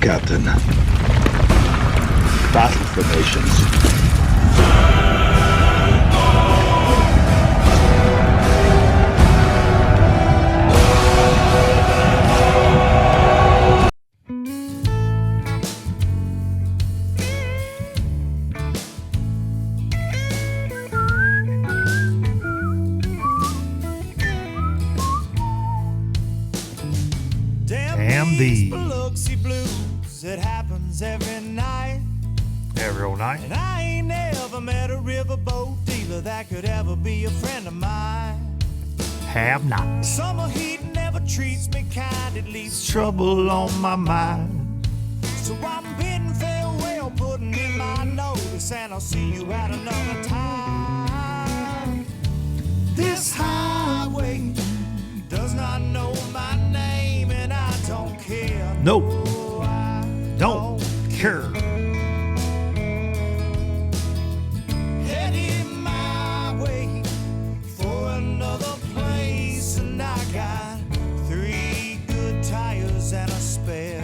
Captain. Battle formations. The blues, it happens every night. Every night. And I ain't never met a riverboat dealer that could ever be a friend of mine. Have not. Summer heat never treats me kind, it leaves trouble on my mind. So I'm bidding farewell, putting in my notice, and I'll see you at another time. This highway does not know my name, and I don't care. Nope. No, I don't care. Headed my way for another place, and I got 3 good tires and a spare.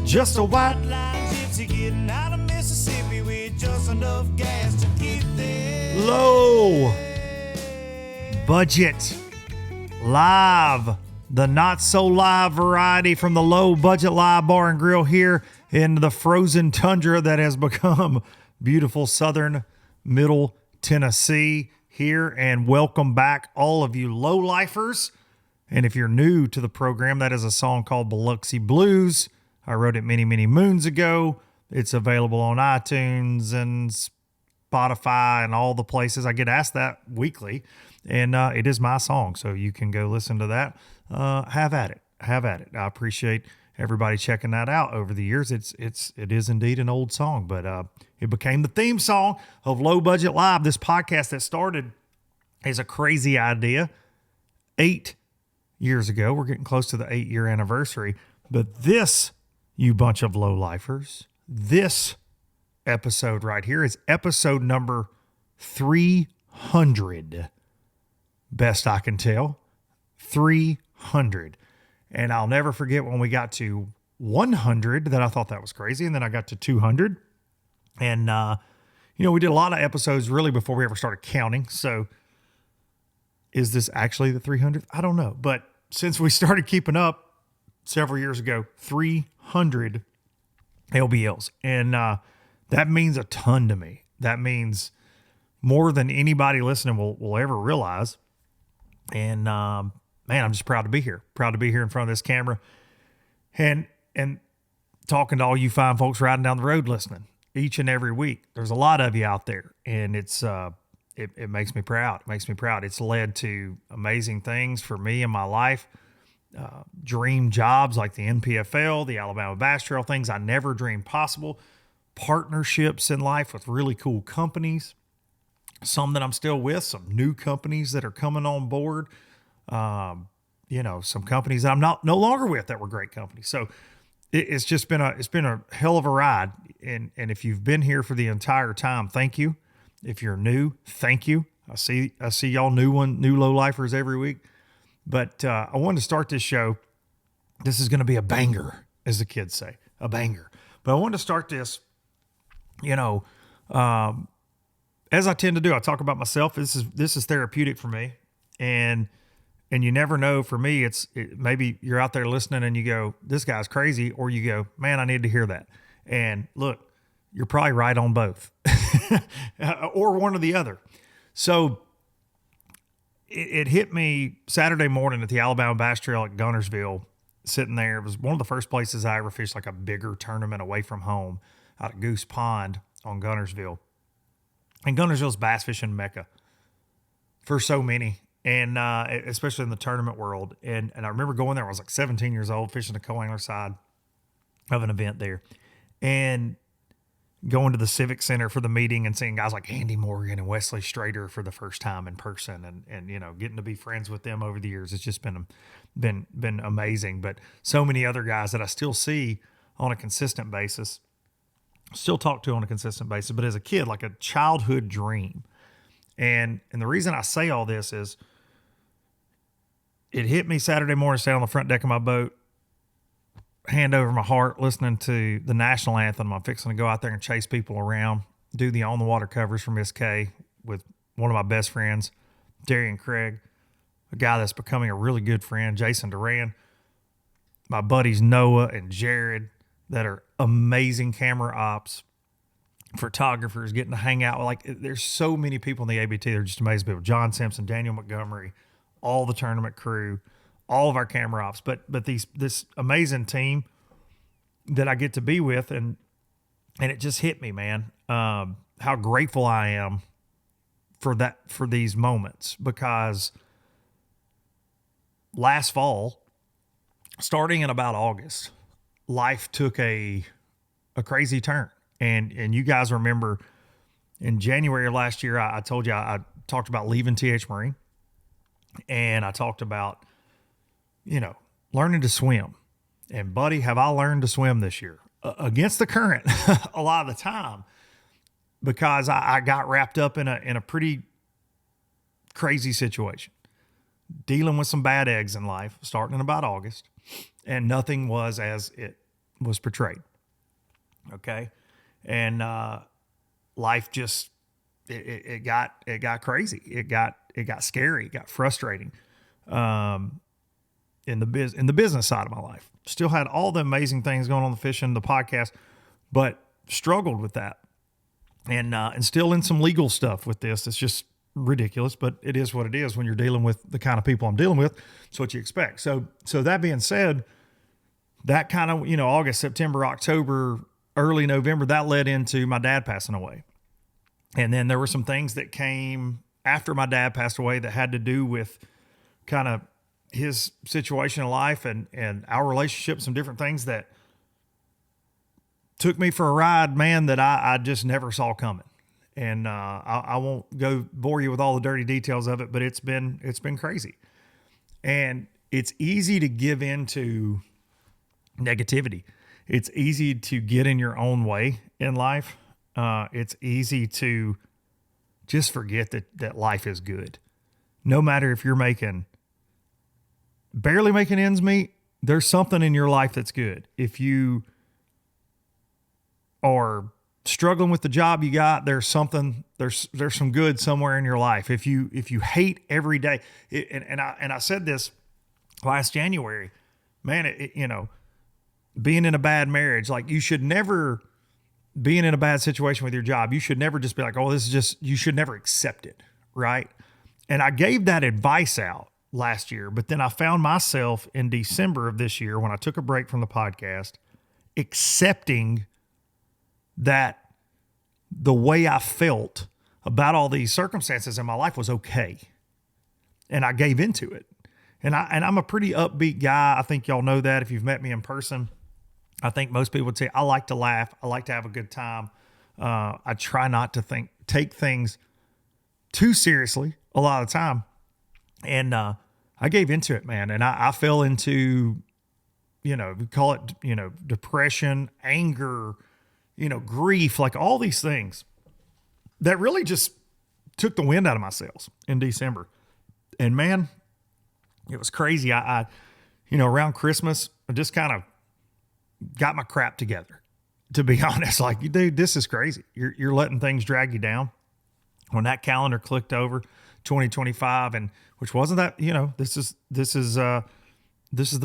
Just a white line gypsy getting out of Mississippi with just enough gas to get there. low budget live, the not so live variety from the low budget live bar and grill here in the frozen tundra that has become beautiful southern middle Tennessee here. And welcome back, all of you low lifers. And if you're new to the program, that is a song called Biloxi Blues. I wrote it many, many moons ago. It's available on iTunes and Spotify and all the places. I get asked that weekly, and it is my song, so you can go listen to that. Have at it. I appreciate everybody checking that out over the years. It is indeed an old song, but it became the theme song of Low Budget Live. This podcast that started as a crazy idea 8 years ago. We're getting close to the 8-year anniversary, but this, you bunch of low lifers, this episode right here is episode number 300. Best I can tell, 300. And I'll never forget when we got to 100 that I thought that was crazy. And then I got to 200. And, we did a lot of episodes really before we ever started counting. So is this actually the 300th? I don't know. But since we started keeping up several years ago, 300 LBLs. And that means a ton to me. That means more than anybody listening will ever realize. And man, I'm just proud to be here. Proud to be here in front of this camera and talking to all you fine folks riding down the road listening each and every week. There's a lot of you out there, and it's it makes me proud. It makes me proud. It's led to amazing things for me in my life. Dream jobs like the NPFL, the Alabama Bass Trail, things I never dreamed possible. Partnerships in life with really cool companies. Some that I'm still with, some new companies that are coming on board. Some companies that I'm no longer with that were great companies. So it's just been a hell of a ride. And if you've been here for the entire time, thank you. If you're new, thank you. I see y'all new low lifers every week. But I wanted to start this show. This is going to be a banger, as the kids say, a banger. But I wanted to start this, as I tend to do. I talk about myself. This is therapeutic for me, and you never know. For me, maybe you're out there listening and you go, "This guy's crazy," or you go, "Man, I need to hear that." And look, you're probably right on both, or one or the other. So it hit me Saturday morning at the Alabama Bass Trail at Guntersville. Sitting there, it was one of the first places I ever fished like a bigger tournament away from home, out at Goose Pond on Guntersville. And Guntersville's bass fishing mecca for so many, and especially in the tournament world. And I remember going there. I was like 17 years old, fishing the co-angler side of an event there, and going to the Civic Center for the meeting and seeing guys like Andy Morgan and Wesley Strader for the first time in person, and getting to be friends with them over the years. It's just been amazing. But so many other guys that I still see on a consistent basis. Still talk to on a consistent basis, but as a kid, like a childhood dream. And the reason I say all this is it hit me Saturday morning, standing on the front deck of my boat, hand over my heart listening to the national anthem. I'm fixing to go out there and chase people around, do the on the water covers for Miss K with one of my best friends, Darian Craig, a guy that's becoming a really good friend, Jason Duran, my buddies Noah and Jared that are amazing camera ops, photographers, getting to hang out. Like, there's so many people in the ABT. They're just amazing people. John Simpson, Daniel Montgomery, all the tournament crew, all of our camera ops, but this amazing team that I get to be with, and it just hit me, man, how grateful I am for these moments, because last fall, starting in about August, life took a crazy turn. And you guys remember in January of last year, I told you I talked about leaving TH Marine, and I talked about, learning to swim. And buddy, have I learned to swim this year against the current a lot of the time, because I got wrapped up in a pretty crazy situation, dealing with some bad eggs in life, starting in about August, and nothing was as it was portrayed. Okay. And life just it got crazy. It got scary. It got frustrating. In the business side of my life, still had all the amazing things going on, the fishing, the podcast, but struggled with that, and still in some legal stuff with this. It's just ridiculous, but it is what it is when you're dealing with the kind of people I'm dealing with. It's what you expect. So that being said, that kind of August, September, October, early November, that led into my dad passing away. And then there were some things that came after my dad passed away that had to do with kind of his situation in life and our relationship, some different things that took me for a ride, man, that I just never saw coming. And I won't go bore you with all the dirty details of it, but it's been crazy. And it's easy to give into negativity. It's easy to get in your own way in life. It's easy to just forget that life is good. No matter if you're barely making ends meet, there's something in your life that's good. If you are struggling with the job you got, there's some good somewhere in your life. If you hate every day, and I said this last January, man, being in a bad marriage, like, you should never, being in a bad situation with your job, you should never just be like, oh, this is just, you should never accept it. Right. And I gave that advice out last year, but then I found myself in December of this year, when I took a break from the podcast, accepting that the way I felt about all these circumstances in my life was okay. And I gave into it. And I'm a pretty upbeat guy. I think y'all know that if you've met me in person. I think most people would say I like to laugh. I like to have a good time. I try not to take things too seriously a lot of the time. And I gave into it, man. And I fell into, we call it, depression, anger, grief, like all these things that really just took the wind out of my sails in December. And man, it was crazy. I around Christmas, I just kind of got my crap together, to be honest. Like, dude, this is crazy. You're letting things drag you down. When that calendar clicked over 2025, and which wasn't that, this is the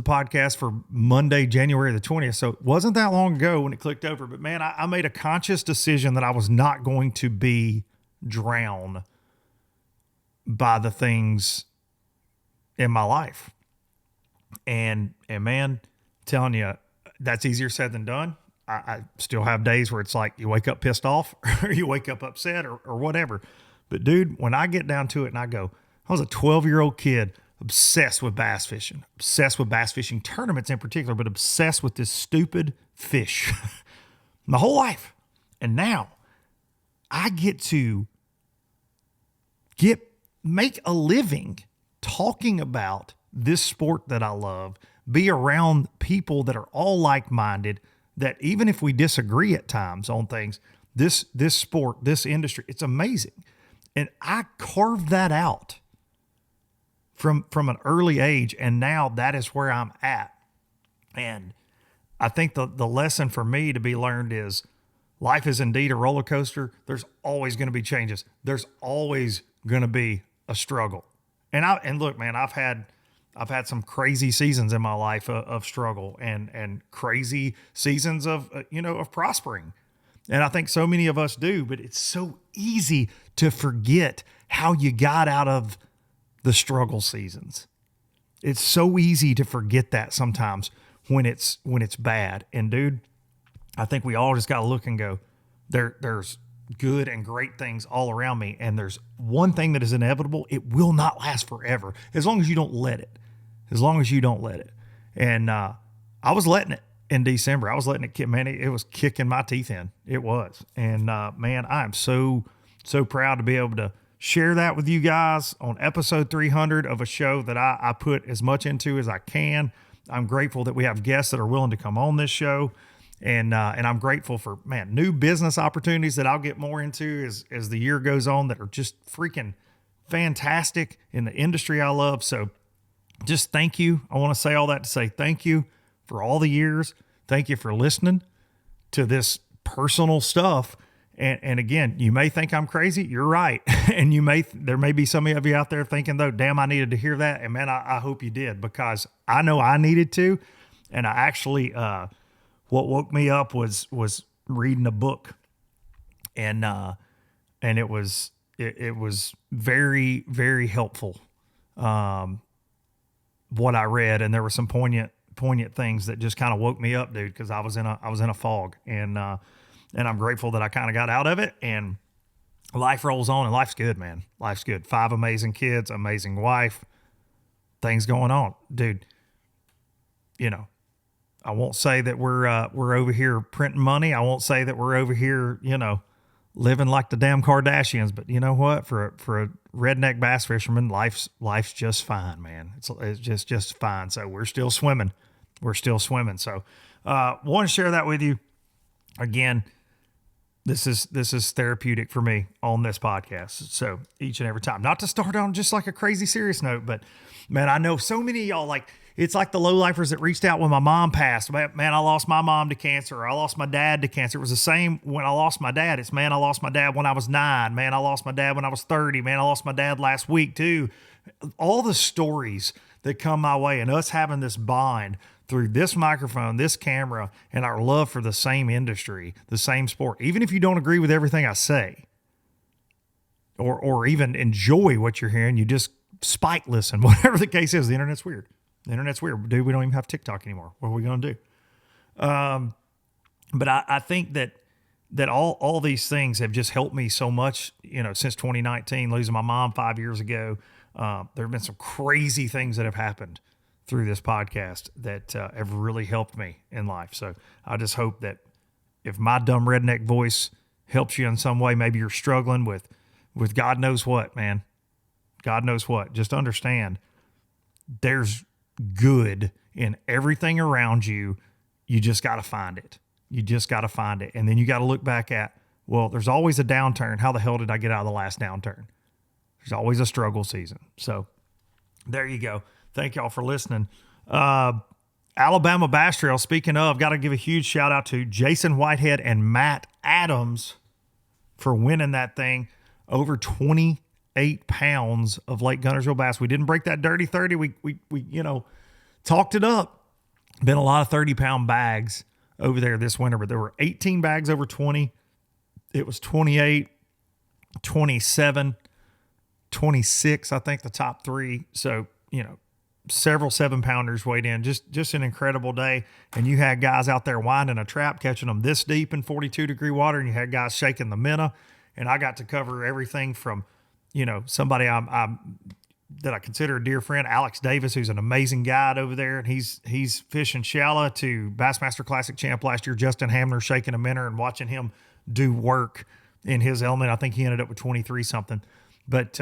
podcast for Monday, January the 20th. So it wasn't that long ago when it clicked over, but man, I made a conscious decision that I was not going to be drowned by the things in my life. And man, I'm telling you, that's easier said than done. I still have days where it's like you wake up pissed off or you wake up upset or whatever. But dude, when I get down to it and I go, I was a 12-year-old kid obsessed with bass fishing tournaments in particular, but obsessed with this stupid fish my whole life. And now I get to make a living talking about this sport that I love, be around people that are all like-minded, that even if we disagree at times on things, this sport, this industry, it's amazing. And I carved that out from an early age, and now that is where I'm at. And I think the lesson for me to be learned is life is indeed a roller coaster. There's always going to be changes. There's always going to be a struggle. And look, man, I've had some crazy seasons in my life of struggle and crazy seasons of of prospering. And I think so many of us do, but it's so easy to forget how you got out of the struggle seasons. It's so easy to forget that sometimes when it's bad. And dude, I think we all just got to look and go, there's good and great things all around me. And there's one thing that is inevitable. It will not last forever as long as you don't let it. As long as you don't let it. And I was letting it in December. I was letting it, man, it was kicking my teeth in. It was. And man, I am so proud to be able to share that with you guys on episode 300 of a show that I put as much into as I can. I'm grateful that we have guests that are willing to come on this show. And I'm grateful for, man, new business opportunities that I'll get more into as the year goes on that are just freaking fantastic in the industry I love. So just thank you. I want to say all that to say thank you for all the years. Thank you for listening to this personal stuff. And again, you may think I'm crazy. You're right. And there may be some of you out there thinking though, damn, I needed to hear that. And man, I hope you did, because I know I needed to. And I actually, what woke me up was reading a book, and it was very, very helpful. What I read, and there were some poignant things that just kind of woke me up, dude, because I was in a fog, and I'm grateful that I kind of got out of it, and life rolls on, and life's good, man. Life's good. 5 amazing kids, amazing wife, things going on, dude. I won't say that we're over here printing money. I won't say that we're over here, living like the damn Kardashians. But you know what? For a redneck bass fisherman, life's just fine, man. It's just fine. So we're still swimming. So want to share that with you. Again, this is therapeutic for me on this podcast. So each and every time, not to start on just like a crazy serious note, but man, I know so many of y'all, it's like the lowlifers that reached out when my mom passed. Man, I lost my mom to cancer, or I lost my dad to cancer. It was the same when I lost my dad. It's, man, I lost my dad when I was 9. Man, I lost my dad when I was 30. Man, I lost my dad last week too. All the stories that come my way, and us having this bond through this microphone, this camera, and our love for the same industry, the same sport. Even if you don't agree with everything I say, or even enjoy what you're hearing, you just spite listen, whatever the case is. The internet's weird. Dude, we don't even have TikTok anymore. What are we going to do? But I think that all these things have just helped me so much, since 2019, losing my mom 5 years ago. There have been some crazy things that have happened through this podcast that have really helped me in life. So I just hope that if my dumb redneck voice helps you in some way, maybe you're struggling with God knows what, man. God knows what. Just understand there's good in everything around you. You just got to find it. And then you got to look back at, well, there's always a downturn. How the hell did I get out of the last downturn? There's always a struggle season. So there you go. Thank y'all for listening. Alabama Bass Trail, speaking of, got to give a huge shout out to Jason Whitehead and Matt Adams for winning that thing. Over 28 pounds of Lake Guntersville bass. We didn't break that dirty 30. We talked it up. Been a lot of 30-pound bags over there this winter, but there were 18 bags over 20. It was 28, 27, 26, I think, the top 3. So, several 7-pounders weighed in. Just an incredible day. And you had guys out there winding a trap, catching them this deep in 42-degree water, and you had guys shaking the minnow. And I got to cover everything from, somebody that I consider a dear friend, Alex Davis, who's an amazing guide over there, and he's fishing shallow, to Bassmaster Classic champ last year, Justin Hamner, shaking a minnow and watching him do work in his element. I think he ended up with 23 something, but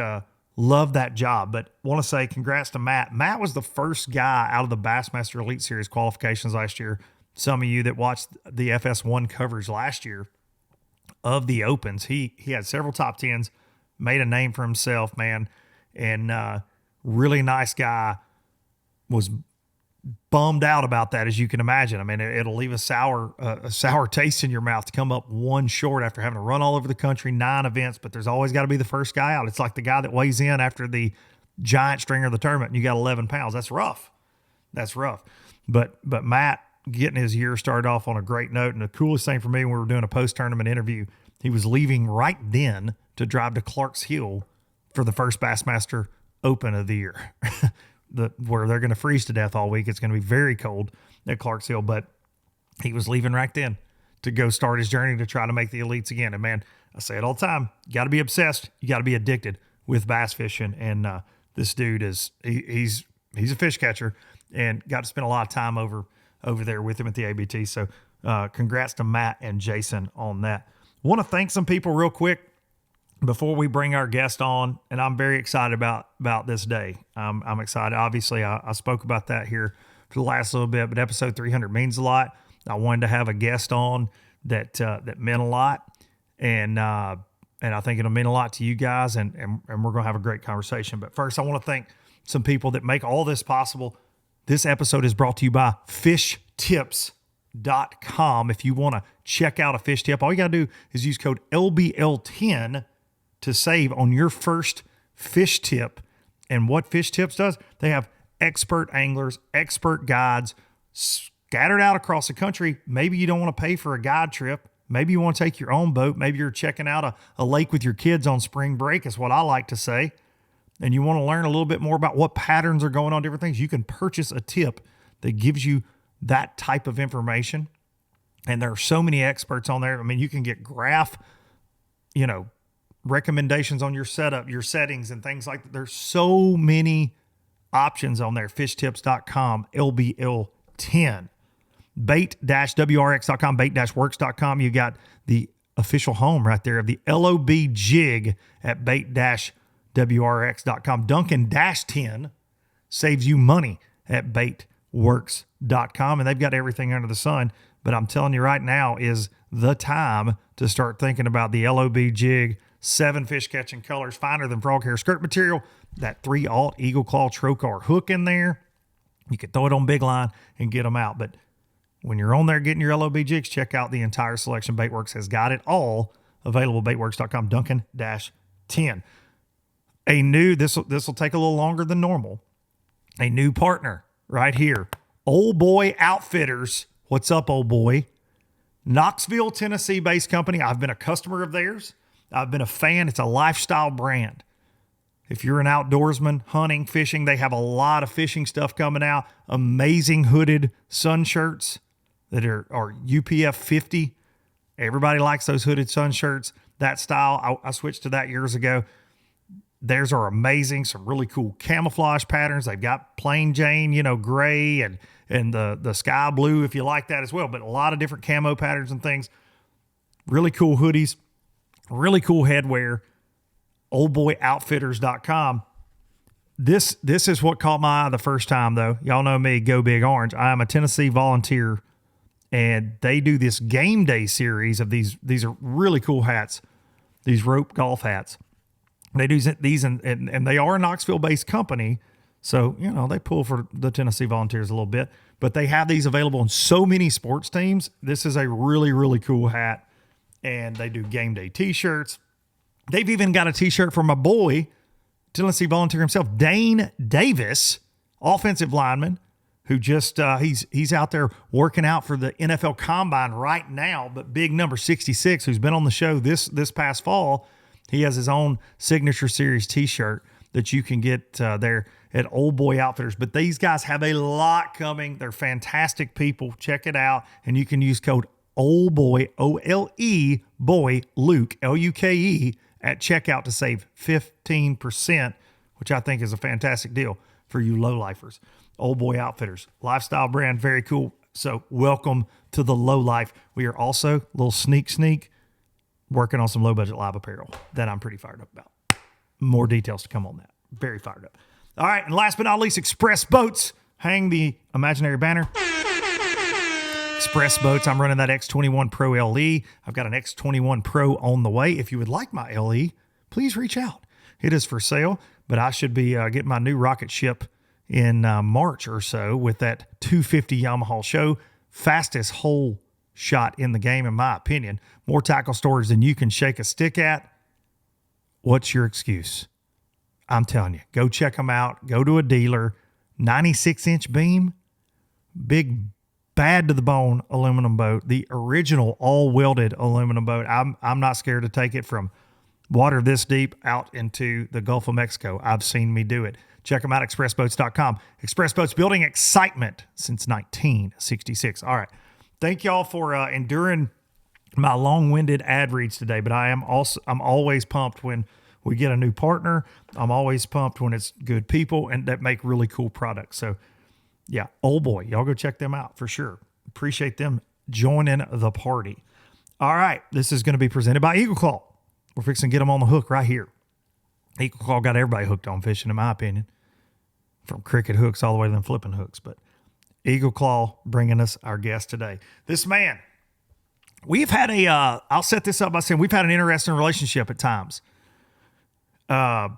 love that job. But want to say congrats to Matt. Matt was the first guy out of the Bassmaster Elite Series qualifications last year. Some of you that watched the FS1 coverage last year of the Opens, he had several top 10s, made a name for himself, man. And really nice guy, was bummed out about that, as you can imagine. I mean, it'll leave a sour taste in your mouth to come up one short after having to run all over the country, 9 events, but there's always got to be the first guy out. It's like the guy that weighs in after the giant stringer of the tournament and you got 11 pounds. That's rough. But Matt getting his year started off on a great note. And the coolest thing for me, when we were doing a post-tournament interview, he was leaving right then to drive to Clark's Hill for the first Bassmaster Open of the year. Where they're going to freeze to death all week. It's going to be very cold at Clark's Hill, but he was leaving right then to go start his journey to try to make the elites again. And man, I say it all the time, you got to be obsessed. You got to be addicted with bass fishing. And this dude he's a fish catcher and got to spend a lot of time over there with him at the ABT. So congrats to Matt and Jason on that. Want to thank some people real quick before we bring our guest on, and I'm very excited about this day. I'm excited. Obviously, I spoke about that here for the last little bit, but episode 300 means a lot. I wanted to have a guest on that meant a lot, and I think it'll mean a lot to you guys, and we're going to have a great conversation. But first, I want to thank some people that make all this possible. This episode is brought to you by FishTips.com. If you want to check out a fish tip, all you got to do is use code LBL10 to save on your first fish tip. And what Fish Tips does, they have expert anglers, expert guides scattered out across the country. Maybe you don't want to pay for a guide trip. Maybe you want to take your own boat. Maybe you're checking out a lake with your kids on spring break, is what I like to say. And you want to learn a little bit more about what patterns are going on, different things. You can purchase a tip that gives you that type of information. And there are so many experts on there. I mean, you can get graph, recommendations on your setup, your settings, and things like that. There's so many options on there. FishTips.com, LBL10. Bait-WRX.com, bait-works.com. You got the official home right there of the LOB jig at bait-WRX.com. Duncan-10 saves you money at baitworks.com, and they've got everything under the sun. But I'm telling you right now is the time to start thinking about the LOB jig. 7 fish catching colors, finer than frog hair skirt material, that 3-aught Eagle Claw trocar hook in there. You can throw it on big line and get them out. But when you're on there getting your LOB jigs, check out the entire selection. Baitworks has got it all available. Baitworks.com, Duncan-10. This will take a little longer than normal. A new partner right here. Old Boy Outfitters. What's up, Old Boy? Knoxville, Tennessee based company. I've been a customer of theirs. I've been a fan. It's a lifestyle brand. If you're an outdoorsman, hunting, fishing, they have a lot of fishing stuff coming out. Amazing hooded sun shirts that are UPF 50. Everybody likes those hooded sun shirts. That style, I switched to that years ago. Theirs are amazing. Some really cool camouflage patterns. They've got plain Jane, gray and the sky blue if you like that as well. But a lot of different camo patterns and things. Really cool hoodies. Really cool headwear. oldboyoutfitters.com. This is what caught my eye the first time, though. Y'all know me, Go Big Orange. I am a Tennessee volunteer, and they do this game day series of these. These are really cool hats, these rope golf hats. They do these, and they are a Knoxville-based company, so, they pull for the Tennessee Volunteers a little bit. But they have these available in so many sports teams. This is a really, really cool hat. And they do game day T-shirts. They've even got a T-shirt for my boy, Tennessee Volunteer himself, Dane Davis, offensive lineman, who just he's out there working out for the NFL Combine right now. But big number 66, who's been on the show this past fall, he has his own signature series T-shirt that you can get there at Old Boy Outfitters. But these guys have a lot coming. They're fantastic people. Check it out, and you can use code Old Boy, OLE, boy, Luke, LUKE, at checkout to save 15%, which I think is a fantastic deal for you low-lifers. Old Boy Outfitters, lifestyle brand, very cool. So welcome to the low life. We are also, a little sneak, working on some low-budget live apparel that I'm pretty fired up about. More details to come on that. Very fired up. All right, and last but not least, Express Boats. Hang the imaginary banner. Express Boats. I'm running that X21 Pro LE. I've got an X21 Pro on the way. If you would like my LE, please reach out. It is for sale, but I should be getting my new rocket ship in March or so with that 250 Yamaha show. Fastest hole shot in the game, in my opinion. More tackle storage than you can shake a stick at. What's your excuse? I'm telling you, go check them out. Go to a dealer. 96-inch beam, big, bad to the bone aluminum boat, the original all welded aluminum boat. I'm not scared to take it from water this deep out into the Gulf of Mexico. I've seen me do it. Check them out, expressboats.com. Express Boats, building excitement since 1966. All right. Thank y'all for enduring my long-winded ad reads today, but I'm always pumped when we get a new partner. I'm always pumped when it's good people and that make really cool products. So yeah, Old Boy, y'all go check them out for sure. Appreciate them joining the party. All right. This is going to be presented by Eagle Claw. We're fixing to get them on the hook right here. Eagle Claw got everybody hooked on fishing, in my opinion, from cricket hooks all the way to them flipping hooks. But Eagle Claw bringing us our guest today. This man, we've had I'll set this up by saying we've had an interesting relationship at times. I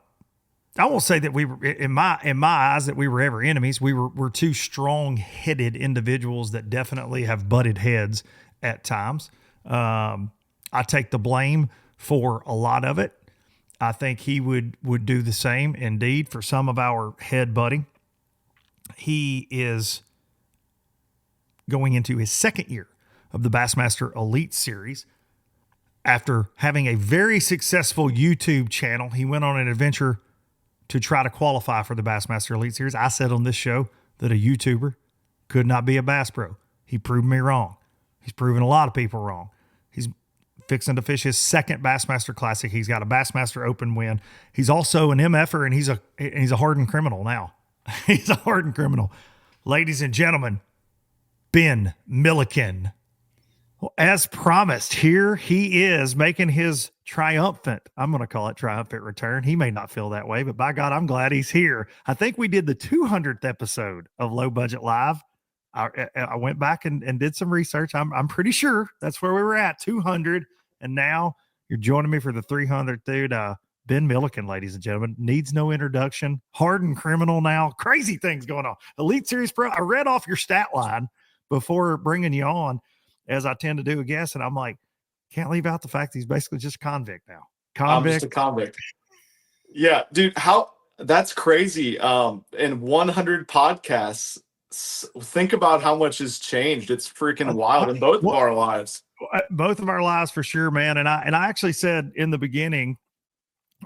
won't say that we were, in my eyes, that we were ever enemies. We're two strong-headed individuals that definitely have butted heads at times. I take the blame for a lot of it. I think he would do the same, indeed, for some of our head butting. He is going into his second year of the Bassmaster Elite Series. After having a very successful YouTube channel, he went on an adventure to try to qualify for the Bassmaster Elite Series. I said on this show that a YouTuber could not be a bass pro. He proved me wrong. He's proven a lot of people wrong. He's fixing to fish his second Bassmaster Classic. He's got a Bassmaster Open win. He's also an MFer, and he's a hardened criminal now. He's a hardened criminal. Ladies and gentlemen, Ben Milliken. Well, as promised, here he is making his triumphant, I'm going to call it triumphant return. He may not feel that way, but by God, I'm glad he's here. I think we did the 200th episode of Low Budget Live. I went back and did some research. I'm pretty sure that's where we were at, 200. And now you're joining me for the 300th, dude. Ben Milliken, ladies and gentlemen, needs no introduction. Hardened criminal now. Crazy things going on. Elite Series Pro. I read off your stat line before bringing you on, as I tend to do a guess, and I'm like, can't leave out the fact that he's basically just a convict now. I'm just a convict. Yeah, dude, that's crazy. In 100 podcasts, think about how much has changed. It's freaking wild in both of our lives. Both of our lives for sure, man. And I actually said in the beginning,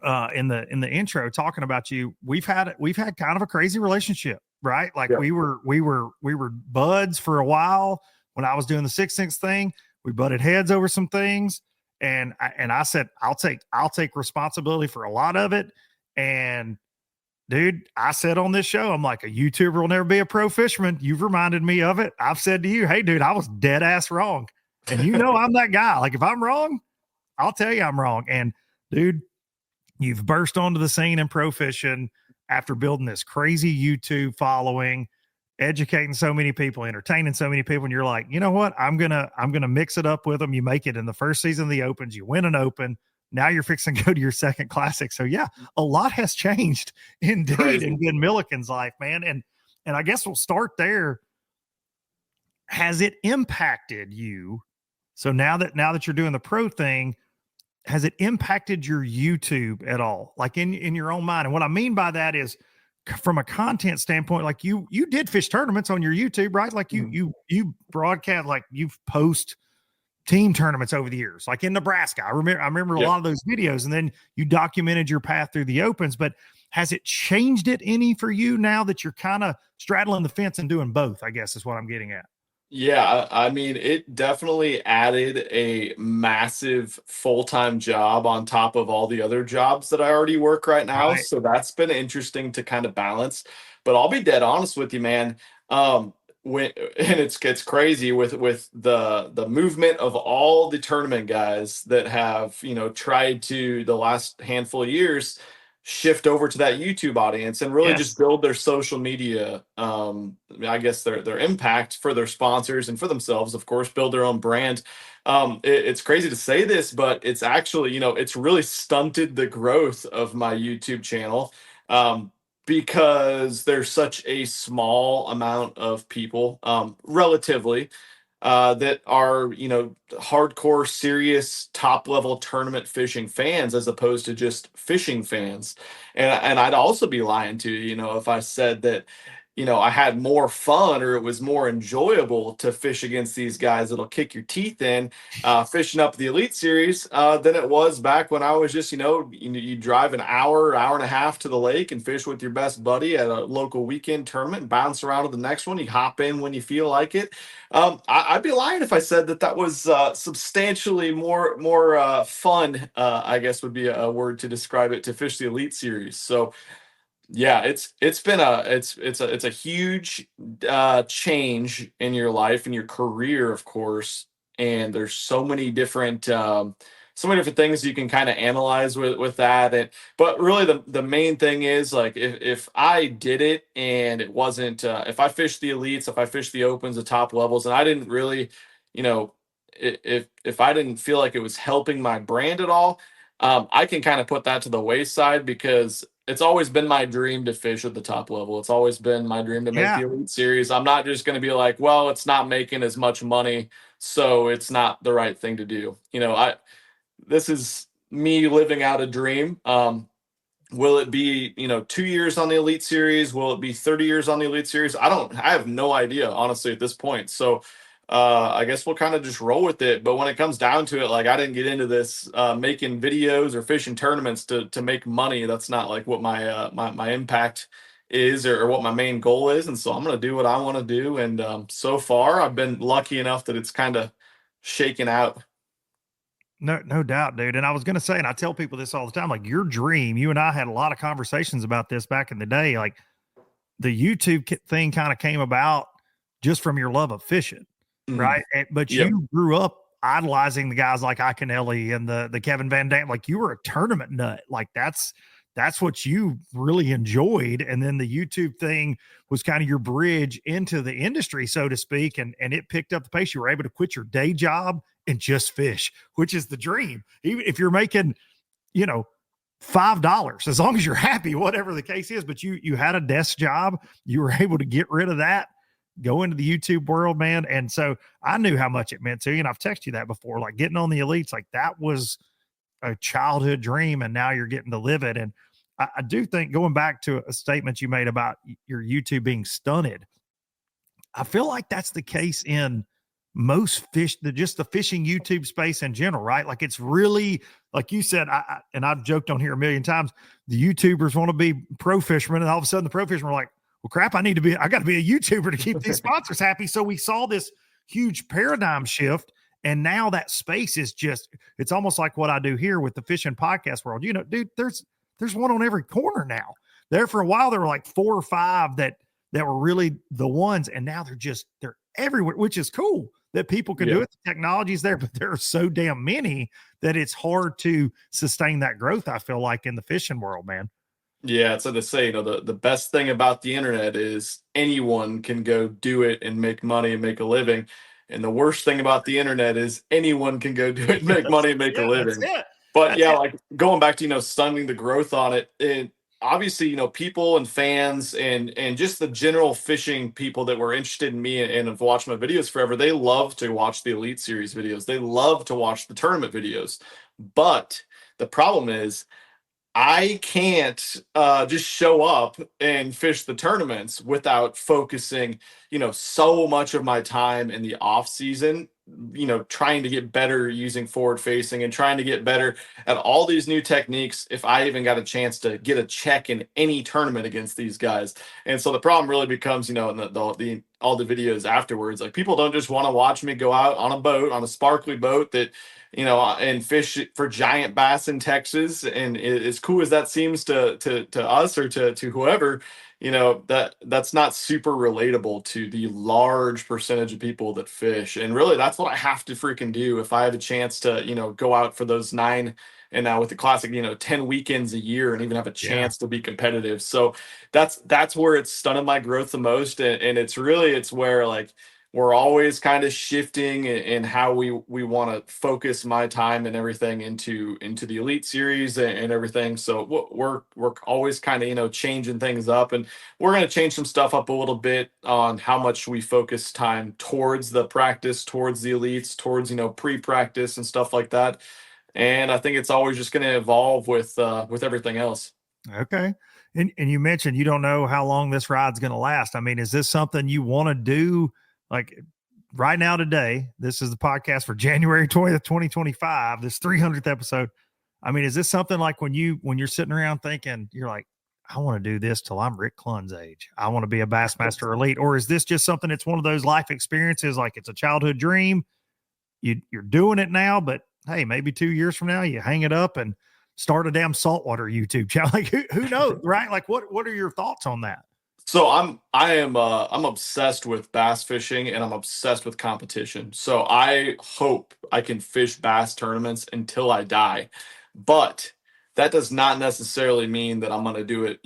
in the intro, talking about you, we've had kind of a crazy relationship, right? Like we were buds for a while. When I was doing the 6 Sense thing, we butted heads over some things, and I said I'll take responsibility for a lot of it. And dude, I said on this show, I'm like, a YouTuber will never be a pro fisherman. You've reminded me of it. I've said to you, hey, dude, I was dead ass wrong, and you know I'm that guy. Like if I'm wrong, I'll tell you I'm wrong. And dude, you've burst onto the scene in pro fishing after building this crazy YouTube following, educating so many people, entertaining so many people, and you're like, you know what? I'm gonna mix it up with them. You make it in the first season of the Opens, you win an Open. Now you're fixing to go to your second Classic. So yeah, a lot has changed indeed in Ben Milliken's life, man. And I guess we'll start there. Has it impacted you? So now that you're doing the pro thing, has it impacted your YouTube at all? Like in your own mind? And what I mean by that is, from a content standpoint, like you did fish tournaments on your YouTube, right? Like you broadcast, like you've post team tournaments over the years, like in Nebraska. I remember a lot of those videos, and then you documented your path through the Opens. But has it changed it any for you now that you're kind of straddling the fence and doing both, I guess is what I'm getting at? Yeah, I mean, it definitely added a massive full-time job on top of all the other jobs that I already work right now. Right. So that's been interesting to kind of balance. But I'll be dead honest with you, man. It's crazy with the movement of all the tournament guys that have, tried to, the last handful of years, shift over to that YouTube audience and really just build their social media, I guess their impact for their sponsors and for themselves, of course, build their own brand. It's crazy to say this, but it's actually, it's really stunted the growth of my YouTube channel. because there's such a small amount of people, relatively, that are, hardcore, serious, top level tournament fishing fans as opposed to just fishing fans. And I'd also be lying to you, if I said that, I had more fun or it was more enjoyable to fish against these guys that'll kick your teeth in, fishing up the Elite Series, than it was back when I was just, you drive an hour and a half to the lake and fish with your best buddy at a local weekend tournament and bounce around to the next one. You hop in when you feel like it. I'd be lying if I said that was substantially more fun. I guess would be a word to describe it, to fish the Elite Series. So yeah, it's been it's a huge change in your life and your career, of course. And there's so many different things you can kind of analyze with that. And but really the main thing is, like, if I did it and it wasn't, if I fished the elites, if I fished the opens, the top levels, and I didn't really, you know if I didn't feel like it was helping my brand at all, I can kind of put that to the wayside, because it's always been my dream to fish at the top level. It's always been my dream to make Yeah. the Elite Series. I'm not just going to be like, well, it's not making as much money, so it's not the right thing to do. This is me living out a dream. Will it be, 2 years on the Elite Series? Will it be 30 years on the Elite Series? I have no idea, honestly, at this point. So I guess we'll kind of just roll with it. But when it comes down to it, like, I didn't get into this making videos or fishing tournaments to make money. That's not like what my impact is, or what my main goal is. And so I'm going to do what I want to do. And so far, I've been lucky enough that it's kind of shaken out. No doubt, dude. And I was going to say, and I tell people this all the time, like, your dream, you and I had a lot of conversations about this back in the day. Like, the YouTube thing kind of came about just from your love of fishing, right? But Yep. you grew up idolizing the guys like Iaconelli and the Kevin Van Dam. Like, you were a tournament nut. Like, that's what you really enjoyed. And then the YouTube thing was kind of your bridge into the industry, so to speak. And it picked up the pace. You were able to quit your day job and just fish, which is the dream. Even if you're making, $5, as long as you're happy, whatever the case is. But you had a desk job, you were able to get rid of that, go into the YouTube world, man. And so I knew how much it meant to you. And I've texted you that before, like, getting on the elites, like, that was a childhood dream, and now you're getting to live it. And I do think, going back to a statement you made about your YouTube being stunted, I feel like that's the case in most just the fishing YouTube space in general, right? Like, it's really, like you said, and I've joked on here a million times, the YouTubers want to be pro fishermen, and all of a sudden the pro fishermen are like, well, crap, I got to be a YouTuber to keep these sponsors happy. So we saw this huge paradigm shift. And now that space is it's almost like what I do here with the fishing podcast world. Dude, there's one on every corner now. There for a while, there were like 4 or 5 that were really the ones. And now they're everywhere, which is cool that people can do it. The technology's there, but there are so damn many that it's hard to sustain that growth, I feel like, in the fishing world, man. Yeah, so to say, the best thing about the internet is anyone can go do it and make money and make a living. And the worst thing about the internet is anyone can go do it and make money and make a living. But like, going back to, stunning the growth on it, and obviously, people and fans and just the general fishing people that were interested in me and have watched my videos forever, they love to watch the Elite Series videos. They love to watch the tournament videos. But the problem is, I can't just show up and fish the tournaments without focusing, so much of my time in the off season, trying to get better using forward facing and trying to get better at all these new techniques. If I even got a chance to get a check in any tournament against these guys. And so the problem really becomes, in all the videos afterwards, like, people don't just want to watch me go out on a boat, on a sparkly boat that, and fish for giant bass in Texas. And as cool as that seems to us, or to whoever, that's not super relatable to the large percentage of people that fish. And really, that's what I have to freaking do if I have a chance to, go out for those 9, and now with the classic, 10 weekends a year, and even have a chance to be competitive. So that's where it's stunted my growth the most. And it's where, like, we're always kind of shifting in how we want to focus my time and everything into the Elite Series and everything. So we're always kind of, changing things up, and we're going to change some stuff up a little bit on how much we focus time towards the practice, towards the elites, towards, pre-practice and stuff like that. And I think it's always just going to evolve with everything else. Okay. And you mentioned you don't know how long this ride's going to last. I mean, is this something you want to do like right now today? This is the podcast for January 20th, 2025, this 300th episode. I mean, is this something like when you're sitting around thinking, you're like, I want to do this till I'm Rick Clunn's age. I want to be a Bassmaster Elite. Or is this just something that's one of those life experiences, like it's a childhood dream? You're doing it now, but hey, maybe 2 years from now, you hang it up and start a damn saltwater YouTube channel. Like who knows, right? Like what are your thoughts on that? So I'm obsessed with bass fishing, and I'm obsessed with competition. So I hope I can fish bass tournaments until I die. But that does not necessarily mean that I'm going to do it,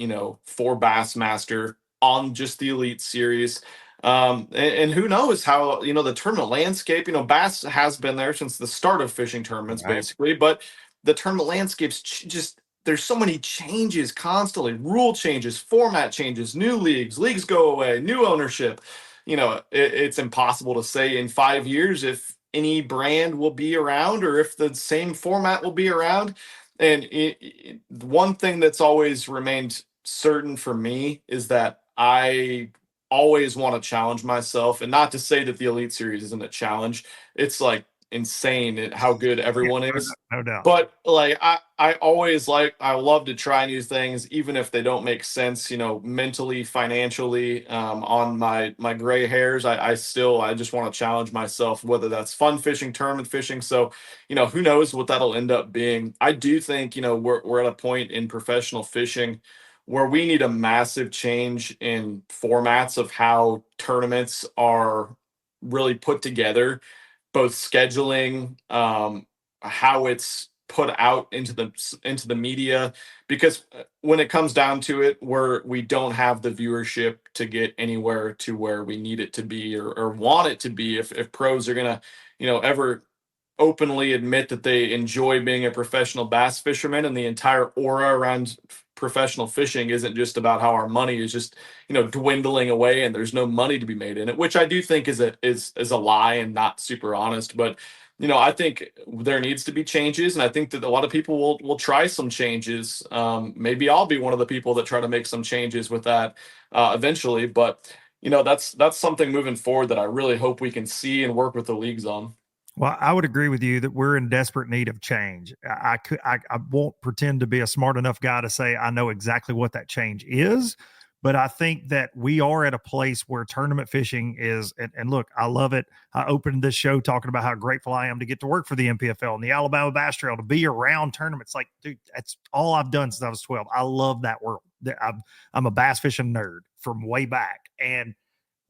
for Bassmaster on just the Elite Series. And who knows how, the tournament landscape, bass has been there since the start of fishing tournaments, Right. basically, but the tournament landscape's just, there's so many changes constantly, rule changes, format changes, new leagues go away, new ownership. It's impossible to say in 5 years if any brand will be around or if the same format will be around. And one thing that's always remained certain for me is that I always want to challenge myself, and not to say that the Elite Series isn't a challenge. It's like insane at how good Yeah, everyone is. no doubt. But like I love to try new things, even if they don't make sense, mentally, financially, on my gray hairs. I just want to challenge myself, whether that's fun fishing, tournament fishing. So, who knows what that'll end up being. I do think, we're at a point in professional fishing where we need a massive change in formats of how tournaments are really put together, both scheduling, how it's put out into the media, because when it comes down to it, we don't have the viewership to get anywhere to where we need it to be, or want it to be, if pros are gonna ever openly admit that they enjoy being a professional bass fisherman, and the entire aura around professional fishing isn't just about how our money is just dwindling away and there's no money to be made in it, which I do think is a lie and not super honest. But I think there needs to be changes, and I think that a lot of people will try some changes. Maybe I'll be one of the people that try to make some changes with that eventually. But that's something moving forward that I really hope we can see and work with the leagues on. Well, I would agree with you that we're in desperate need of change. I won't pretend to be a smart enough guy to say I know exactly what that change is, but I think that we are at a place where tournament fishing is, and look, I love it. I opened this show talking about how grateful I am to get to work for the MPFL and the Alabama Bass Trail, to be around tournaments. Like, dude, that's all I've done since I was 12. I love that world. I'm a bass fishing nerd from way back, and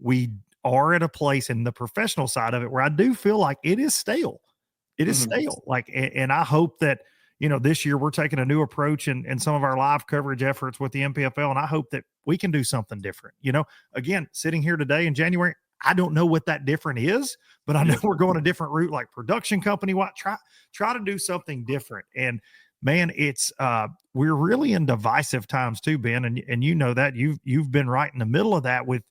we are at a place in the professional side of it where I do feel like it is stale. It is stale. Like, and I hope that, this year we're taking a new approach in some of our live coverage efforts with the MPFL. And I hope that we can do something different. Again, sitting here today in January, I don't know what that different is, but I know we're going a different route, like production company. Try to do something different. And man, it's we're really in divisive times too, Ben. And you know that you've been right in the middle of that with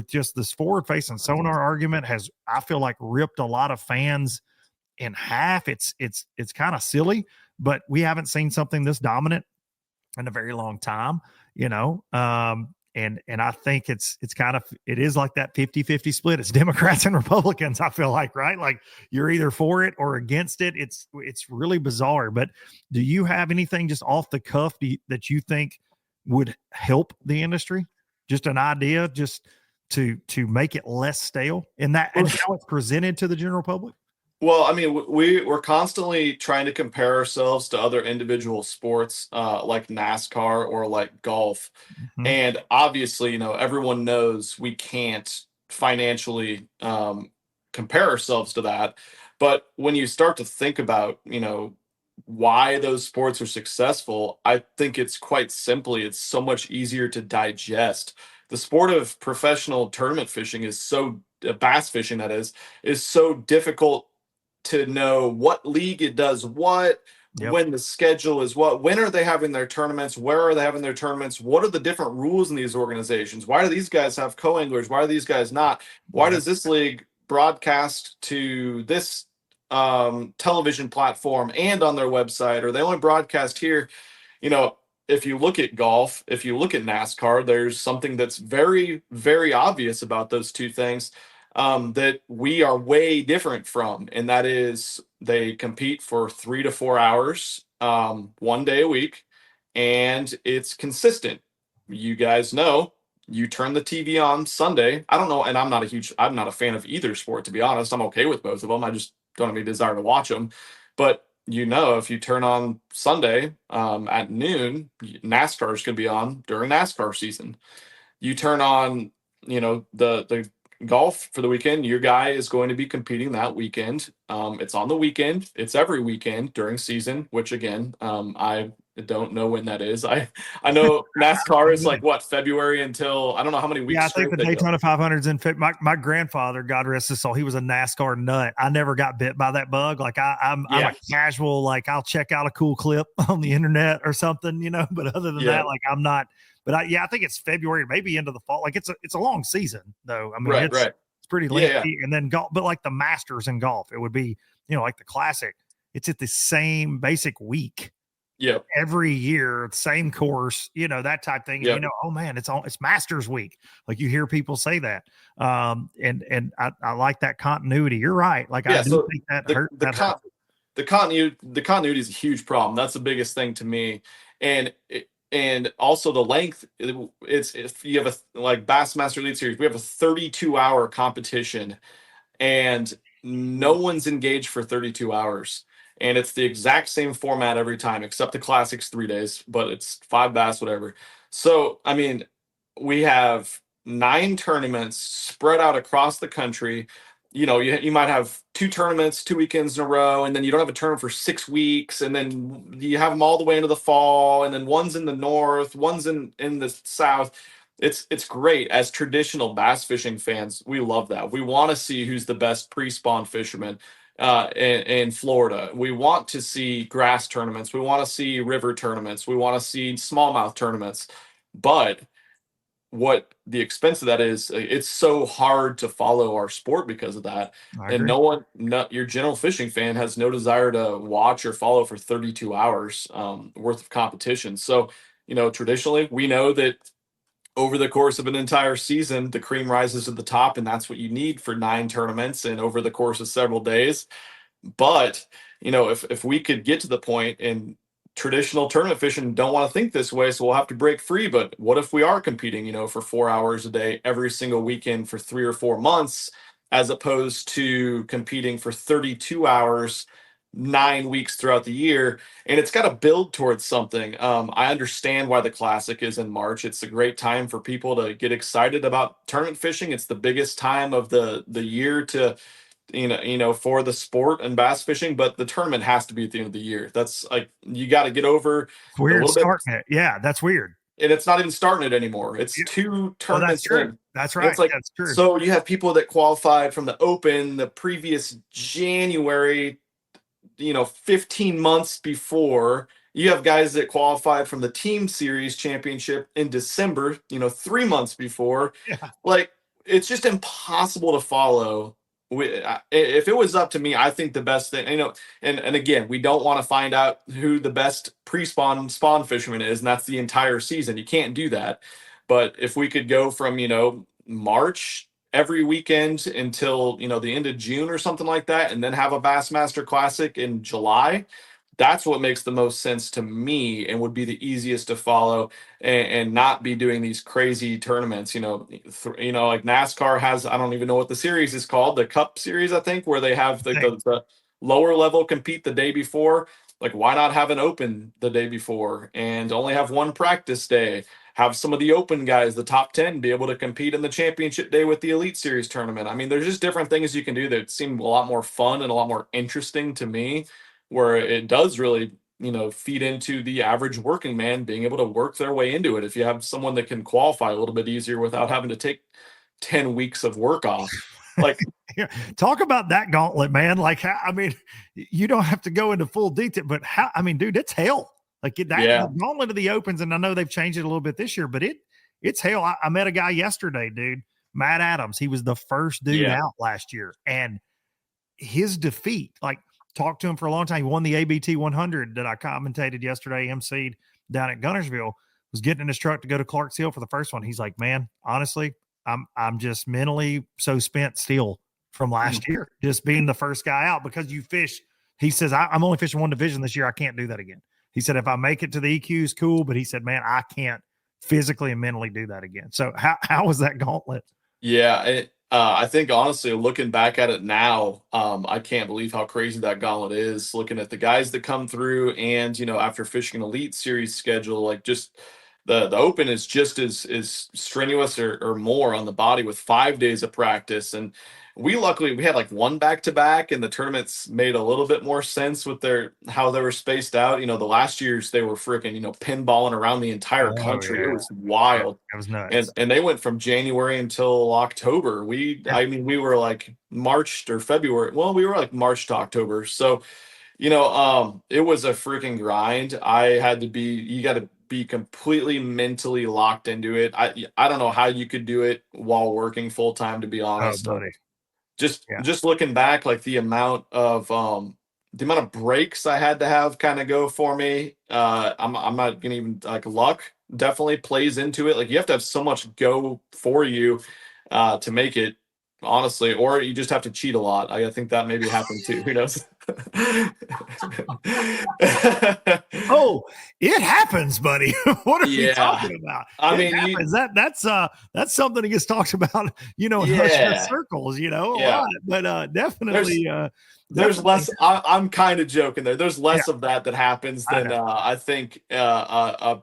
just this forward facing sonar argument has, I feel like, ripped a lot of fans in half. It's kind of silly, but we haven't seen something this dominant in a very long time, and I think it is like that 50-50 split. It's Democrats and Republicans, I feel like, right? Like you're either for it or against it. It's really bizarre. But do you have anything just off the cuff that you think would help the industry? Just an idea, just to make it less stale in that, and how it's presented to the general public? Well, I mean, we're constantly trying to compare ourselves to other individual sports, like NASCAR or like golf. Mm-hmm. And obviously, everyone knows we can't financially compare ourselves to that. But when you start to think about, why those sports are successful, I think it's quite simply, it's so much easier to digest. The sport of professional tournament fishing is so bass fishing, that is so difficult to know what league it does what, Yep. when the schedule is what, when are they having their tournaments, where are they having their tournaments, what are the different rules in these organizations, why do these guys have co-anglers, why are these guys not, why Yep. does this league broadcast to this television platform and on their website, or they only broadcast here. You know, if you look at golf, if you look at NASCAR, there's something that's very, very obvious about those two things, that we are way different from. And that is they compete for 3 to 4 hours, one day a week, and it's consistent. You guys know, you turn the TV on Sunday. I don't know, and I'm not a fan of either sport, to be honest. I'm okay with both of them. I just don't have any desire to watch them. But if you turn on Sunday at noon, NASCAR is going to be on during NASCAR season. You turn on, the golf for the weekend, your guy is going to be competing that weekend. It's on the weekend. It's every weekend during season, which again, I don't know when that is. I know NASCAR is like what, February until I don't know how many weeks Yeah, I think straight the they go. Daytona 500's in February. My grandfather, God rest his soul, he was a NASCAR nut. I never got bit by that bug. Like I'm a casual, like I'll check out a cool clip on the internet or something, but other than that, like I'm not. But I think it's February, maybe into the fall. Like it's a long season though. I mean, it's pretty lengthy. And then golf, but like the Masters in golf, it would be, like the Classic. It's at the same basic week. Yeah. Every year, same course, that type thing. And oh man, it's Masters week. Like you hear people say that. And I like that continuity. You're right. Like I do think that hurt. The continuity is a huge problem. That's the biggest thing to me. And also the length. It's if you have like Bassmaster Elite Series, we have a 32-hour competition, and no one's engaged for 32 hours. And it's the exact same format every time, except the Classic's 3 days, but it's 5 bass, whatever. So, I mean, we have 9 tournaments spread out across the country. You might have 2 tournaments, 2 weekends in a row, and then you don't have a tournament for 6 weeks, and then you have them all the way into the fall, and then one's in the north, one's in the south. It's great. As traditional bass fishing fans, we love that. We want to see who's the best pre-spawn fisherman in Florida. We want to see grass tournaments. We want to see river tournaments. We want to see smallmouth tournaments. But what the expense of that is, it's so hard to follow our sport because of that. And your general fishing fan has no desire to watch or follow for 32 hours worth of competition. So, traditionally, we know that over the course of an entire season, the cream rises to the top, and that's what you need for 9 tournaments and over the course of several days. But, if we could get to the point, and traditional tournament fishing don't want to think this way, so we'll have to break free. But what if we are competing, for 4 hours a day every single weekend for 3 or 4 months, as opposed to competing for 32 hours 9 weeks throughout the year? And it's got to build towards something. I understand why the Classic is in March. It's a great time for people to get excited about tournament fishing. It's the biggest time of the year to for the sport and bass fishing, but the tournament has to be at the end of the year. That's like, you got to get over it's weird starting it. Yeah, that's weird. And it's not even starting it anymore. It's 2 tournaments. That's true. That's right. It's like, that's true. So you have people that qualified from the Open the previous January, 15 months before. You have guys that qualified from the Team Series Championship in December, 3 months before. Yeah. Like, it's just impossible to follow. If it was up to me, I think the best thing, and again, we don't want to find out who the best spawn fisherman is, and that's the entire season. You can't do that. But if we could go from, March every weekend until, the end of June or something like that, and then have a Bassmaster Classic in July, that's what makes the most sense to me and would be the easiest to follow, and not be doing these crazy tournaments. Like NASCAR has, I don't even know what the series is called, the Cup Series, I think, where they have the lower level compete the day before. Like, why not have an Open the day before and only have one practice day? Have some of the Open guys, the top 10, be able to compete in the championship day with the Elite Series tournament. I mean, there's just different things you can do that seem a lot more fun and a lot more interesting to me, where it does really, feed into the average working man being able to work their way into it. If you have someone that can qualify a little bit easier without having to take 10 weeks of work off. Like, Yeah. Talk about that gauntlet, man. Like, I mean, you don't have to go into full detail, but I mean, dude, it's hell. Like yeah, the gauntlet of the opens, and I know they've changed it a little bit this year, but it's hell. I met a guy yesterday, dude, Matt Adams. He was the first dude yeah, out last year, and his defeat, like, talked to him for a long time. He won the ABT 100 that I commentated yesterday, emceed down at Guntersville. Was getting in his truck to go to Clark's Hill for the first one. He's like, man, honestly, I'm just mentally so spent still from last year, just being the first guy out because you fish. He says, I'm only fishing one division this year. I can't do that again. He said, if I make it to the EQs, cool. But he said, man, I can't physically and mentally do that again. So how was that gauntlet? yeah. I think honestly, looking back at it now, I can't believe how crazy that gauntlet is. Looking at the guys that come through, and after fishing an elite series schedule, like just the open is just as strenuous or more on the body with 5 days of practice. And we had like one back to back, and the tournaments made a little bit more sense with how they were spaced out. The last years they were freaking pinballing around the entire Oh, country. yeah. It was wild. That was nuts. And they went from January until October. I mean, we were like March or February. Well, we were like March to October. So, it was a freaking grind. You got to be completely mentally locked into it. I don't know how you could do it while working full time, to be honest. Buddy. Just looking back, like the amount of breaks I had to have kind of go for me. I'm not gonna even, like, luck definitely plays into it. Like, you have to have so much go for you to make it, honestly, or you just have to cheat a lot. I think that maybe happened too. Who knows? Oh, it happens, buddy. What are you Yeah. talking about? I It mean, happens. That's something that gets talked about, in Yeah. hush circles, a Yeah. lot. But definitely, There's definitely- less. I'm kind of joking there. There's less of that happens I than I think a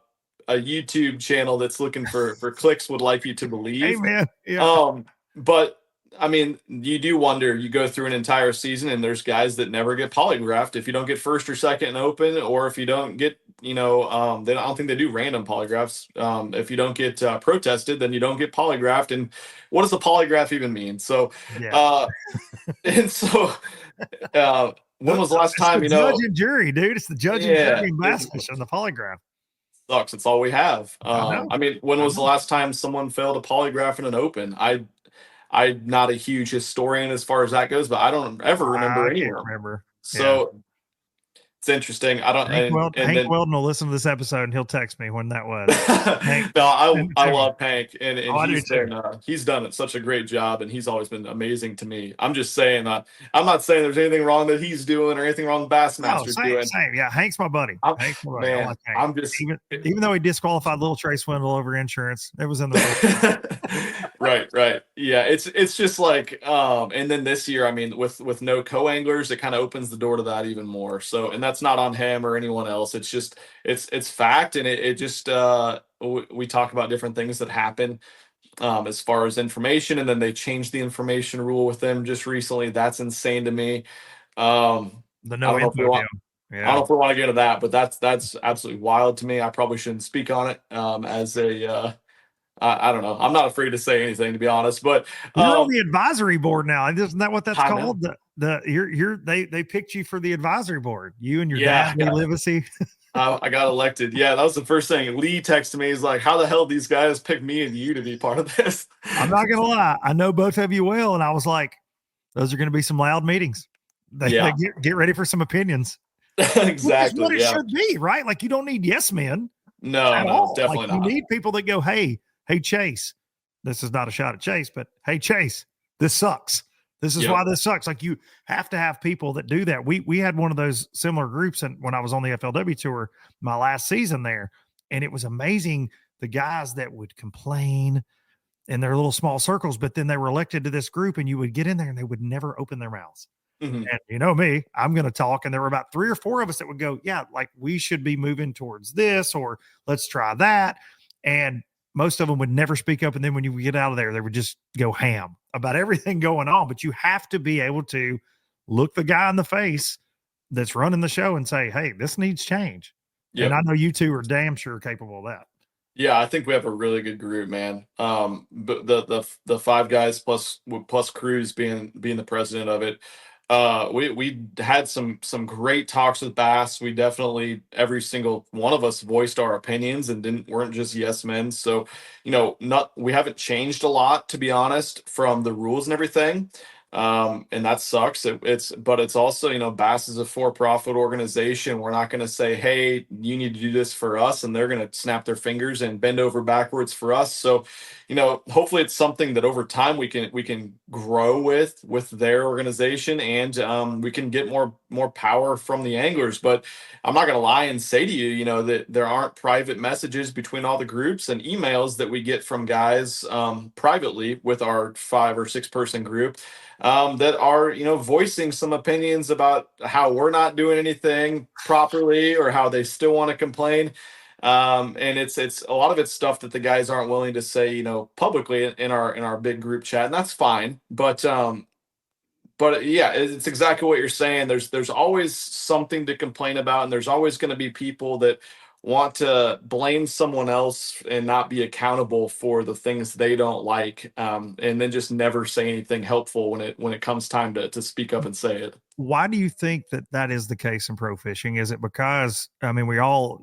YouTube channel that's looking for clicks would like you to believe. Hey, man. Yeah. But I mean, you do wonder. You go through an entire season, and there's guys that never get polygraphed if you don't get first or second in open, or if you don't get, I don't think they do random polygraphs. If you don't get protested, then you don't get polygraphed. And what does a polygraph even mean? So, Yeah. and so, when was the last time, the judge and jury, dude? It's the judge and jury in bass fishing, the polygraph. Sucks. It's all we have. know. I mean, when was the last time someone failed a polygraph in an open? I'm not a huge historian as far as that goes, but I don't ever remember I can't anyone. remember. So it's interesting. I don't. Hank Weldon will listen to this episode and he'll text me when that was. No, I love Hank, and he's done such a great job, and he's always been amazing to me. I'm just saying, I'm not saying there's anything wrong that he's doing or anything wrong Bassmaster's doing. Same. Yeah, Hank's my buddy. Hank's my buddy. Man, I like Hank. I'm just even though he disqualified Little Trey Swindle over insurance, it was in the right. Yeah, it's just like, and then this year, I mean, with no co-anglers, it kind of opens the door to that even more. So, and that's not on him or anyone else. It's just it's fact, and it just we talk about different things that happen as far as information, and then they changed the information rule with them just recently. That's insane to me. The no info deal. I don't know if we want to get into that, but that's absolutely wild to me. I probably shouldn't speak on it as a I don't know. I'm not afraid to say anything, to be honest. But you're on the advisory board now. Isn't that what that's called? They picked you for the advisory board. You and your dad, Lee Livesey. I got elected. Yeah, that was the first thing. Lee texted me. He's like, "How the hell these guys pick me and you to be part of this?" I'm not gonna lie. I know both of you well, and I was like, "Those are going to be some loud meetings. Get ready for some opinions." Exactly. What it should be, right? Like, you don't need yes men. No, definitely not. You need people that go, hey, Chase, this is not a shot at Chase, but hey, Chase, this sucks. This is why this sucks. Like, you have to have people that do that. We had one of those similar groups when I was on the FLW tour, my last season there, and it was amazing. The guys that would complain in their little small circles, but then they were elected to this group, and you would get in there and they would never open their mouths. Mm-hmm. And you know me, I'm going to talk. And there were about 3 or 4 of us that would go, yeah, like, we should be moving towards this, or let's try that. And most of them would never speak up. And then when you get out of there, they would just go ham about everything going on. But you have to be able to look the guy in the face that's running the show and say, hey, this needs change. Yep. And I know you two are damn sure capable of that. Yeah, I think we have a really good group, man. But the five guys plus Cruz being the president of it. We had some great talks with Bass. We definitely every single one of us voiced our opinions and didn't weren't just yes men. So, not we haven't changed a lot, to be honest, from the rules and everything. And that sucks. But it's also, Bass is a for-profit organization. We're not going to say, hey, you need to do this for us, and they're going to snap their fingers and bend over backwards for us. So, hopefully it's something that over time we can grow with their organization, and we can get more power from the anglers. But I'm not going to lie and say to you, that there aren't private messages between all the groups and emails that we get from guys privately with our 5 or 6 person group, that are voicing some opinions about how we're not doing anything properly or how they still want to complain. And it's a lot of it's stuff that the guys aren't willing to say publicly in our big group chat, and that's fine. But yeah, it's exactly what you're saying. There's always something to complain about, and there's always going to be people that want to blame someone else and not be accountable for the things they don't like, and then just never say anything helpful when it comes time to speak up and say it. Why do you think that that is the case in pro fishing? Is it because, I mean, we all,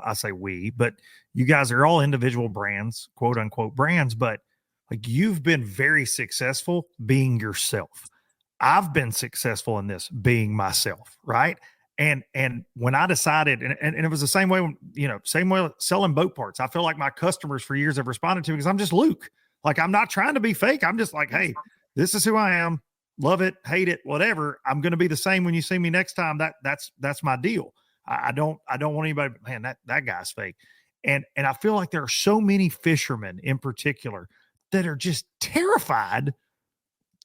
I say we, but you guys are all individual brands, quote unquote brands, but like you've been very successful being yourself. I've been successful in this being myself, right? And when I decided, and it was the same way, same way selling boat parts. I feel like my customers for years have responded to me because I'm just Luke. Like I'm not trying to be fake. I'm just like, hey, this is who I am. Love it, hate it, whatever. I'm going to be the same when you see me next time. That's my deal. I don't want anybody, man, that guy's fake. And I feel like there are so many fishermen in particular that are just terrified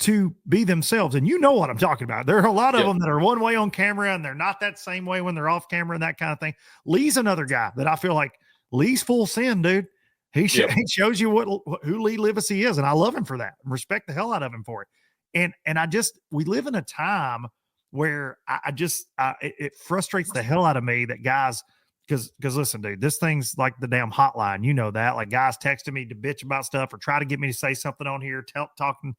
to be themselves. And you know what I'm talking about. There are a lot of them that are one way on camera and they're not that same way when they're off camera and that kind of thing. Lee's another guy that I feel like Lee's full send, dude. He shows you who Lee Livesey is. And I love him for that. Respect the hell out of him for it. And we live in a time where it frustrates the hell out of me that guys, because listen, dude, this thing's like the damn hotline. You know that, like guys texting me to bitch about stuff or try to get me to say something on here, talking,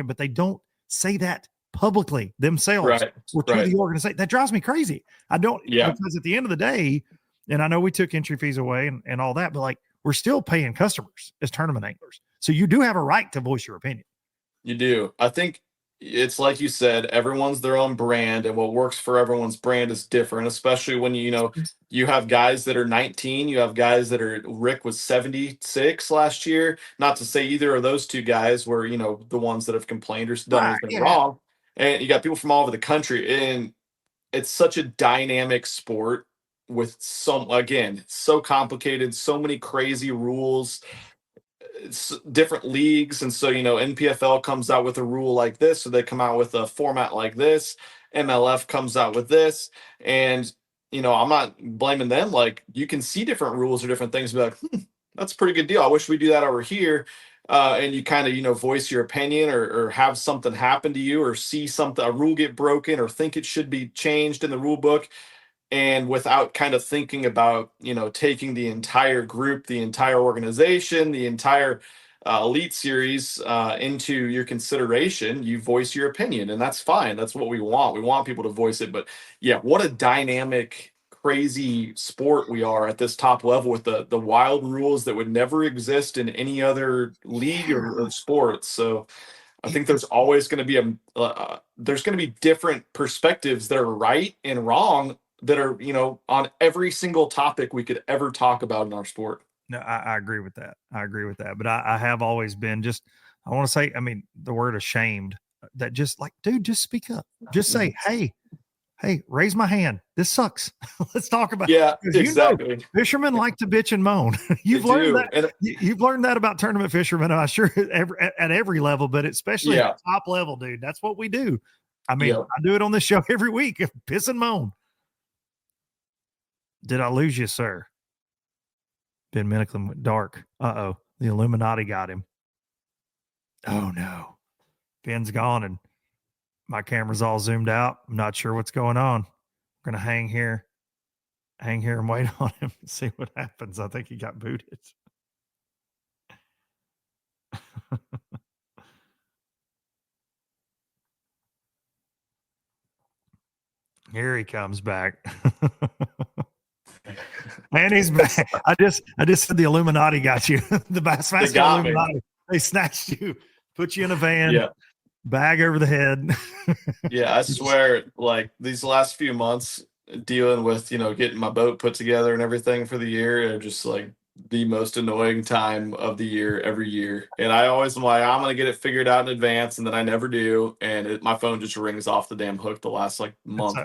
but they don't say that publicly themselves or to the organization. That drives me crazy. Because at the end of the day, and I know we took entry fees away and all that, but like we're still paying customers as tournament anglers. So you do have a right to voice your opinion. You do. I think it's like you said, everyone's their own brand, and what works for everyone's brand is different, especially when you have guys that are 19, you have guys that are Rick was 76 last year. Not to say either of those two guys were, the ones that have complained or done anything wrong. And you got people from all over the country, and it's such a dynamic sport with so complicated, so many crazy rules, different leagues. And so NPFL comes out with a rule like this, so they come out with a format like this. MLF comes out with this, and I'm not blaming them. Like you can see different rules or different things, be like, that's a pretty good deal, I wish we do that over here. And you kind of voice your opinion, or have something happen to you, or see a rule get broken, or think it should be changed in the rule book, and without kind of thinking about taking the entire group, the entire organization, the entire elite series into your consideration, you voice your opinion, and that's fine. That's what we want people to voice it. But yeah, what a dynamic, crazy sport we are at this top level, with the wild rules that would never exist in any other league or sport. So I think there's always going to be there's going to be different perspectives that are right and wrong, that are on every single topic we could ever talk about in our sport. No, I agree with that. But I have always been I want to say, I mean, the word ashamed, that just like, dude, just speak up. Just say, hey, raise my hand. This sucks. Let's talk about it. Yeah, exactly. Fishermen like to bitch and moan. You've learned that about tournament fishermen, I'm sure, at every level, but especially at the top level, dude. That's what we do. I mean, I do it on this show every week. Piss and moan. Did I lose you, sir? Ben Milliken went dark. Uh-oh. The Illuminati got him. Oh, no. Ben's gone, and my camera's all zoomed out. I'm not sure what's going on. We're going to hang here. hang here and wait on him and see what happens. I think he got booted. Here he comes back. And he's back. I just said the Illuminati got you. The Bassmaster Illuminati. Me. They snatched you, put you in a van, bag over the head. Yeah, I swear, like these last few months dealing with, getting my boat put together and everything for the year are just like the most annoying time of the year every year. And I always am like, I'm going to get it figured out in advance. And then I never do. And my phone just rings off the damn hook the last like month.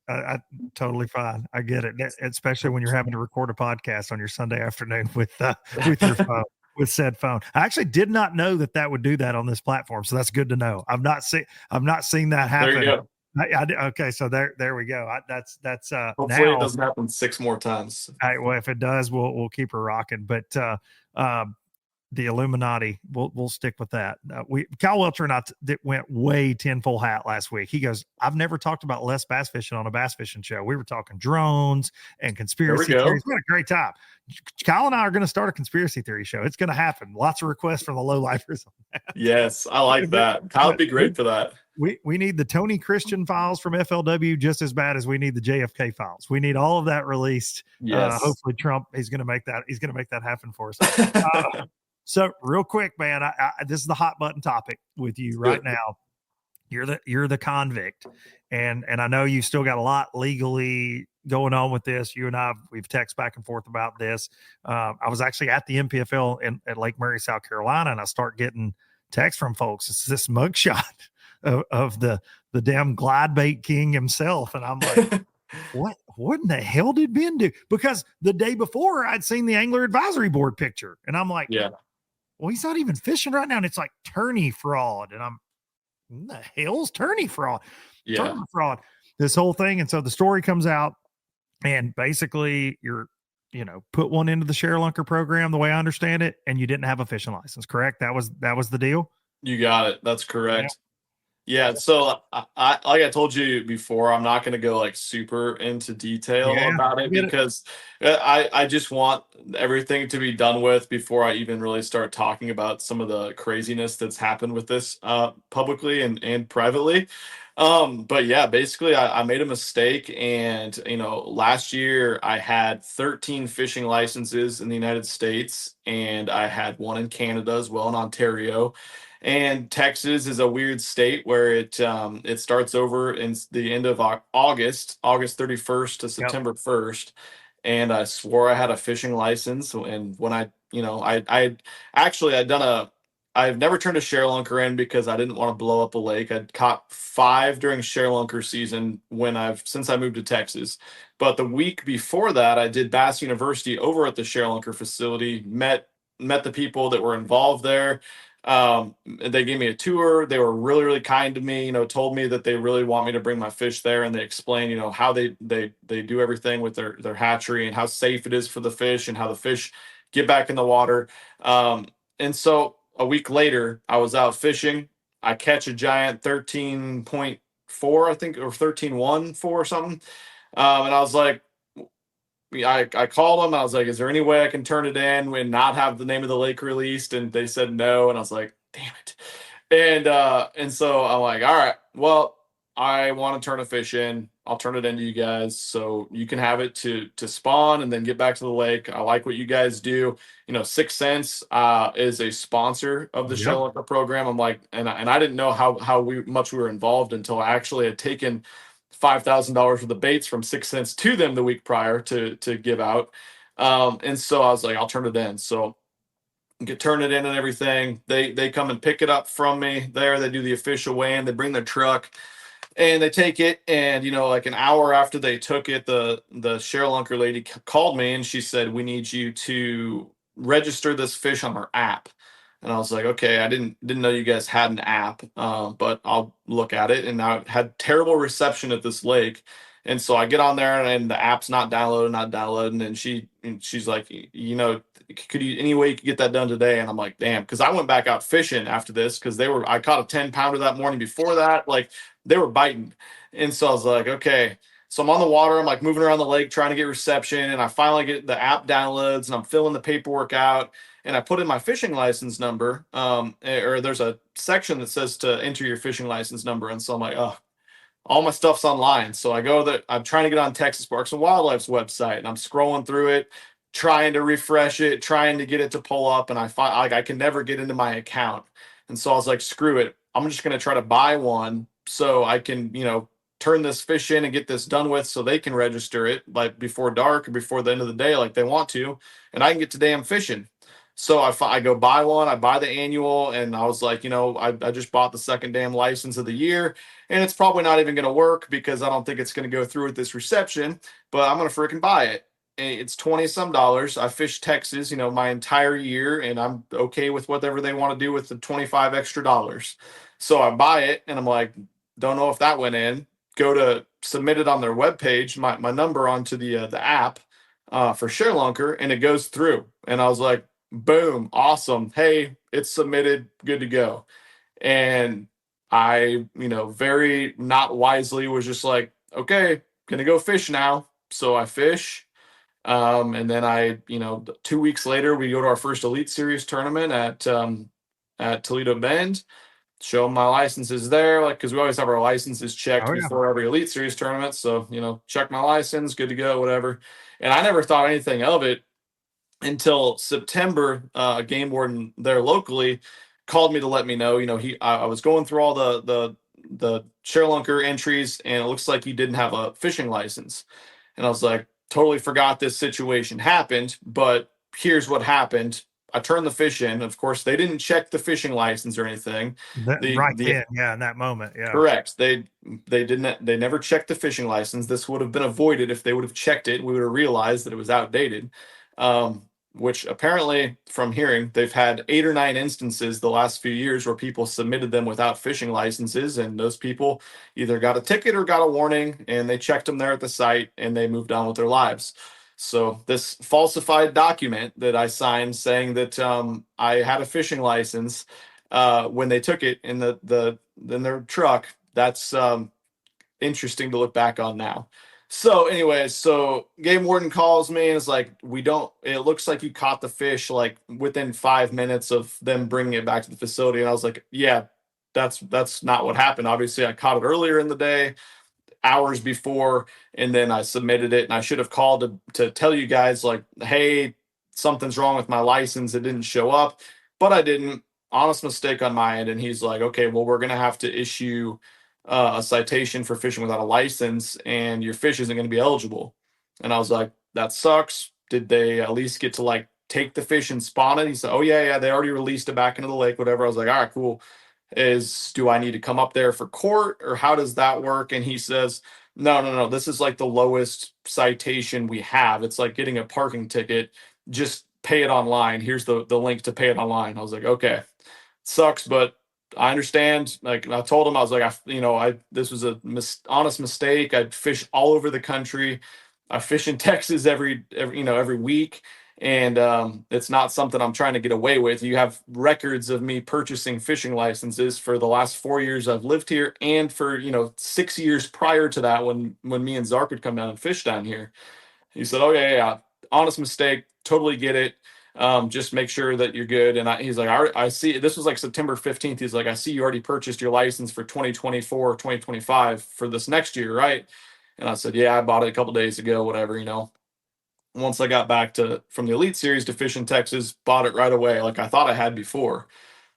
I totally fine. I get it, especially when you're having to record a podcast on your Sunday afternoon with your phone, with said phone. I actually did not know that would do that on this platform, so that's good to know. I've not seen that happen. There you go. Okay, so there we go. That's hopefully now, it doesn't happen 6 more times. Well, if it does, we'll keep her rocking. But the Illuminati, we'll stick with that. Kyle Welcher and I went way 10 full hat last week. He goes, I've never talked about less bass fishing on a bass fishing show. We were talking drones and conspiracy theories. We had a great time. Kyle and I are going to start a conspiracy theory show. It's going to happen. Lots of requests from the low lifers on that. Yes, I like that. Kyle would be great for that. We need the Tony Christian files from FLW just as bad as we need the JFK files. We need all of that released. Yes. Hopefully Trump, he's going to make that happen for us. So real quick, man, this is the hot button topic with you right now. You're the convict, and I know you still got a lot legally going on with this. You and we've texted back and forth about this. I was actually at the MPFL at Lake Murray, South Carolina, and I start getting texts from folks. It's this mugshot of the damn glide bait king himself, and I'm like, what in the hell did Ben do? Because the day before I'd seen the Angler Advisory Board picture, and I'm like, well, he's not even fishing right now. And it's like tourney fraud. And what the hell's tourney fraud? Yeah. Tourney fraud, this whole thing. And so the story comes out, and basically you're, put one into the ShareLunker program, the way I understand it, and you didn't have a fishing license, correct? That was the deal? You got it. That's correct. Yeah. So I like I told you before, I'm not going to go like super into detail about it because I just want everything to be done with before I even really start talking about some of the craziness that's happened with this publicly and privately. But yeah, basically I made a mistake, and last year I had 13 fishing licenses in the United States, and I had one in Canada as well, in Ontario. And Texas is a weird state where it starts over in the end of August 31st to September 1st. And I swore I had a fishing license. And when I've never turned a ShareLunker in because I didn't want to blow up a lake. I'd caught 5 during ShareLunker season since I moved to Texas. But the week before that, I did Bass University over at the ShareLunker facility, met the people that were involved there. They gave me a tour. They were really, really kind to me, told me that they really want me to bring my fish there, and they explain, how they do everything with their hatchery and how safe it is for the fish and how the fish get back in the water. And so a week later, I was out fishing. I catch a giant 13.4, I think, or 13.14 or something. And I was like, I called them. I was like, is there any way I can turn it in and not have the name of the lake released? And they said no. And I was like, damn it. And so I'm like, all right, well, I want to turn a fish in. I'll turn it into you guys so you can have it to spawn and then get back to the lake. I like what you guys do. 6 Cents is a sponsor of the ShareLunker program. I'm like, and I didn't know how much we were involved until I actually had taken $5,000 worth of baits from 6 Cents to them the week prior to give out. And so I was like, I'll turn it in. So turn it in and everything. They come and pick it up from me there. They do the official weigh-in. They bring their truck and they take it. And, like an hour after they took it, the ShareLunker lady called me and she said, we need you to register this fish on our app. And I was like, okay, I didn't know you guys had an app, but I'll look at it. And I had terrible reception at this lake. And so I get on there and the app's not downloading. And she's like, could you, any way you could get that done today? And I'm like, damn, because I went back out fishing after this because I caught a 10 pounder that morning before that. Like they were biting. And so I was like, okay. So I'm on the water. I'm like moving around the lake trying to get reception, and I finally get the app downloads, and I'm filling the paperwork out, and I put in my fishing license number. Or there's a section that says to enter your fishing license number, and so I'm like, oh, all my stuff's online. So I go there. I'm trying to get on Texas Parks and Wildlife's website, and I'm scrolling through it, trying to refresh it, trying to get it to pull up, and I find like I can never get into my account. And so I was like, screw it. I'm just going to try to buy one so I can, turn this fish in and get this done with, so they can register it like before dark or before the end of the day, like they want to, and I can get to damn fishing. So I go buy one. I buy the annual, and I was like, I just bought the second damn license of the year, and it's probably not even going to work because I don't think it's going to go through with this reception. But I'm going to freaking buy it. And it's 20 some dollars. I fished Texas, my entire year, and I'm okay with whatever they want to do with the 25 extra dollars. So I buy it, and I'm like, don't know if that went in. Go to submit it on their webpage, my number onto the app for ShareLunker, and it goes through. And I was like, boom, awesome. Hey, it's submitted, good to go. And I, very not wisely was just like, okay, gonna go fish now. So I fish. And then 2 weeks later, we go to our first Elite Series tournament at Toledo Bend. Show them my licenses there, like, because we always have our licenses checked Oh yeah. before every Elite Series tournament. So, check my license, good to go, whatever. And I never thought anything of it until September. Game warden there locally called me to let me know. I was going through all the ShareLunker entries, and it looks like he didn't have a fishing license. And I was like, totally forgot this situation happened, but here's what happened. I turned the fish in. Of course, they didn't check the fishing license or anything. Right then, yeah, in that moment, yeah. Correct. They never checked the fishing license. This would have been avoided if they would have checked it. We would have realized that it was outdated. Which apparently, from hearing, they've had 8 or 9 instances the last few years where people submitted them without fishing licenses, and those people either got a ticket or got a warning, and they checked them there at the site, and they moved on with their lives. So this falsified document that I signed saying that I had a fishing license when they took it in their truck, that's interesting to look back on now. So anyways, so game warden calls me and is like, it looks like you caught the fish like within 5 minutes of them bringing it back to the facility. And I was like, yeah, that's not what happened. Obviously I caught it earlier in the day, hours before, and then I submitted it, and I should have called to tell you guys like, hey, something's wrong with my license. It didn't show up, but I didn't. Honest mistake on my end. And he's like, okay, well, we're going to have to issue a citation for fishing without a license, and your fish isn't going to be eligible. And I was like, that sucks. Did they at least get to like take the fish and spawn it? He said, oh yeah, they already released it back into the lake, whatever. I was like, all right, cool. Do I need to come up there for court, or how does that work? And he says, no. This is like the lowest citation we have. It's like getting a parking ticket. Just pay it online. Here's the link to pay it online. I was like, okay, sucks, but I understand. Like I told him, I was like, this was a honest mistake. I fish all over the country. I fish in Texas every week. And it's not something I'm trying to get away with. You have records of me purchasing fishing licenses for the last 4 years I've lived here, and for 6 years prior to that, when me and Zark would come down and fish down here. He said, "Oh yeah, honest mistake, totally get it. Just make sure that you're good." And he's like, I see." This was like September 15th. He's like, "I see you already purchased your license for 2024, 2025 for this next year, right?" And I said, "Yeah, I bought it a couple days ago, whatever, Once I got back from the Elite Series to fish in Texas, bought it right away like I thought I had before."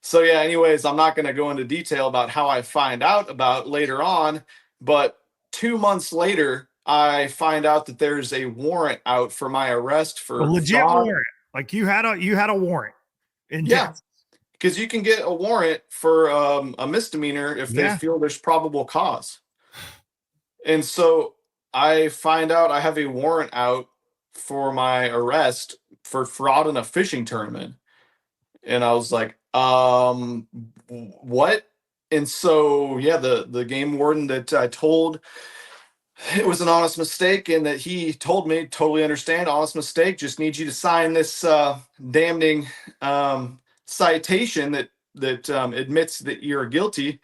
So yeah, anyways, I'm not going to go into detail about how I find out about later on, but 2 months later, I find out that there's a warrant out for my arrest A for legit fraud. warrant. Like you had a warrant in Yeah, Texas. because you can get a warrant for a misdemeanor if they Yeah. feel there's probable cause. And so I find out I have a warrant out for my arrest for fraud in a fishing tournament. And I was like, what? And so, yeah, the game warden that I told it was an honest mistake, and that he told me, totally understand, honest mistake, just need you to sign this damning citation that admits that you're guilty.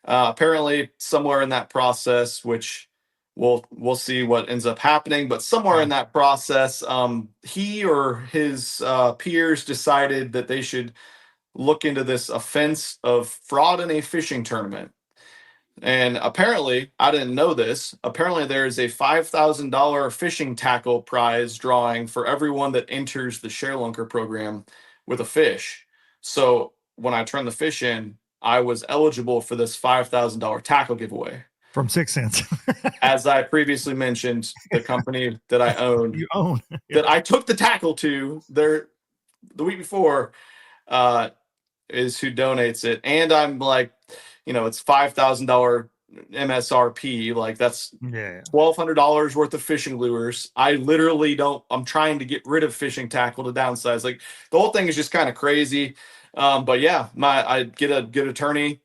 Apparently somewhere in that process, which we'll see what ends up happening. But somewhere in that process, he or his peers decided that they should look into this offense of fraud in a fishing tournament. And apparently, I didn't know this. Apparently, there is a $5,000 fishing tackle prize drawing for everyone that enters the ShareLunker program with a fish. So when I turned the fish in, I was eligible for this $5,000 tackle giveaway. From 6 cents. As I previously mentioned, the company that I owned, that I took the tackle to the week before, is who donates it. And I'm like, it's $5,000 MSRP. Like that's $1,200 worth of fishing lures. I literally I'm trying to get rid of fishing tackle to downsize. Like the whole thing is just kind of crazy. But yeah, I get a good attorney.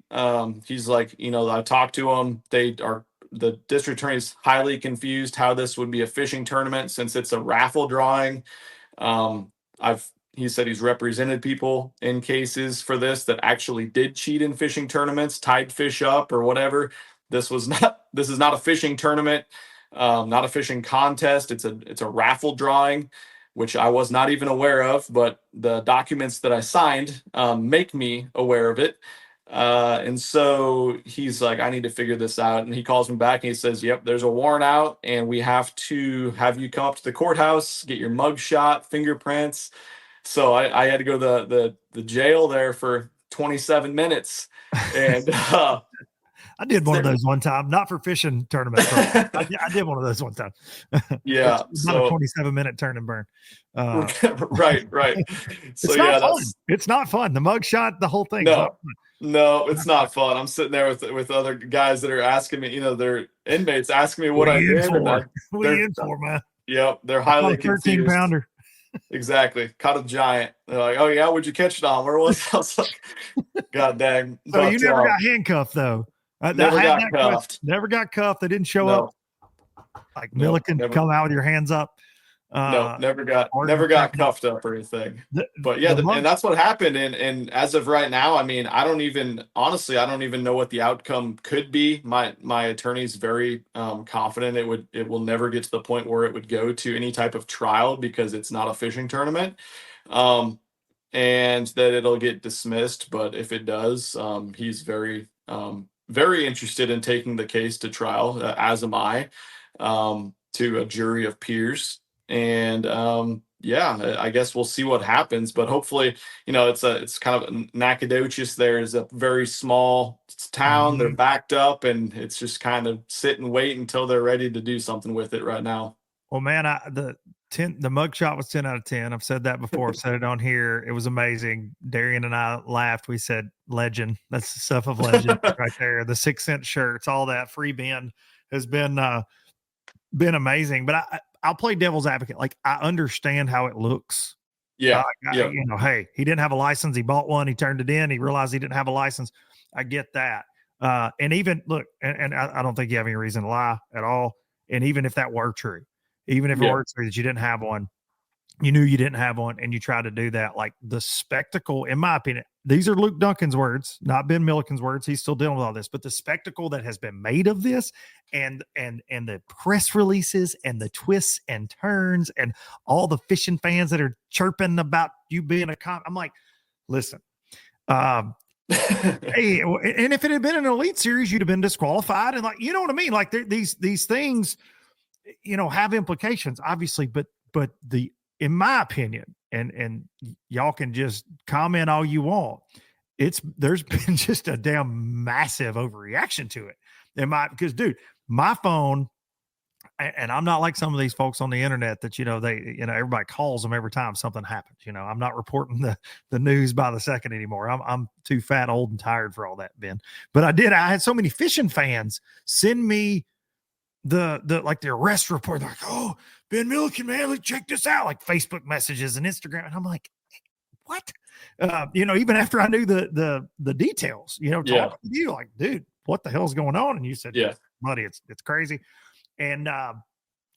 He's like, I talked to him. The district attorney is highly confused how this would be a fishing tournament since it's a raffle drawing. He said he's represented people in cases for this that actually did cheat in fishing tournaments, tied fish up or whatever. This is not a fishing tournament, not a fishing contest. It's a raffle drawing, which I was not even aware of, but the documents that I signed make me aware of it. And so he's like, I need to figure this out. And he calls me back and he says, yep, there's a warrant out and we have to have you come up to the courthouse, get your mug shot, fingerprints. So I had to go to the jail there for 27 minutes. And I did one of those one time, not for fishing tournament. I did one of those one time. Yeah. It's not a 27-minute turn and burn. Right. So it's not fun. The mug shot, the whole thing. No, it's not fun. I'm sitting there with other guys that are asking me, they're inmates asking me what I did. What are you in for, man? Yep. They're highly 13 pounder. Exactly. Caught a giant. They're like, oh yeah, what'd you catch it on? Where was it? I was like, God dang. So you never got handcuffed though. Never got cuffed. Never got cuffed. They didn't show up. Like Milliken come out with your hands up. No, never got cuffed up or anything. But yeah, and that's what happened. And as of right now, I mean, I don't even know what the outcome could be. My attorney's very confident it will never get to the point where it would go to any type of trial because it's not a fishing tournament, and that it'll get dismissed. But if it does, he's very interested in taking the case to trial, as am I, to a jury of peers. And I guess we'll see what happens, but hopefully, it's kind of Nacogdoches. There's a very small town. Mm-hmm. They're backed up and it's just kind of sit and wait until they're ready to do something with it right now. Well, man, the mug shot was 10 out of 10. I've said that before. I've said it on here. It was amazing. Darian and I laughed. We said legend. That's the stuff of legend right there. The 6 cent shirts, all that free bin has been amazing, but I'll play devil's advocate. Like I understand how it looks. Yeah. Hey, he didn't have a license. He bought one. He turned it in. He realized he didn't have a license. I get that. And even look, and I don't think you have any reason to lie at all. And even if that were true, even if it were true that you didn't have one, you knew you didn't have one and you tried to do that. Like the spectacle, in my opinion, these are Luke Duncan's words, not Ben Milliken's words. He's still dealing with all this, but the spectacle that has been made of this and the press releases and the twists and turns and all the fishing fans that are chirping about you being I'm like, listen, hey, and if it had been an elite series, you'd have been disqualified. And like, you know what I mean? Like these things, have implications obviously, but in my opinion, and y'all can just comment all you want, there's been just a damn massive overreaction to it. Because dude, my phone, and I'm not like some of these folks on the internet that, everybody calls them every time something happens. I'm not reporting the news by the second anymore. I'm too fat, old, and tired for all that, Ben. But I had so many fishing fans send me the arrest report. They're like, oh, Ben Milliken, man, let's check this out. Like Facebook messages and Instagram. And I'm like, what? Even after I knew the details, talking to you, like, dude, what the hell's going on? And you said, buddy, it's crazy. And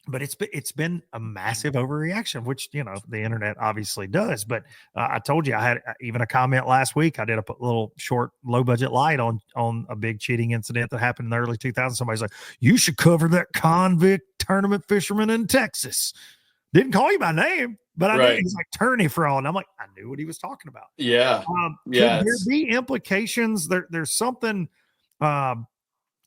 but it's been a massive overreaction, which, you know, the internet obviously does. But I told you, I had even a comment last week. I did a little short, low budget light on a big cheating incident that happened in the early 2000s. Somebody's like, you should cover that convict tournament fisherman in Texas. Didn't call you by name, but I knew he's like tourney fraud. And I'm like, I knew what he was talking about. Yeah. Could there be implications? There's something.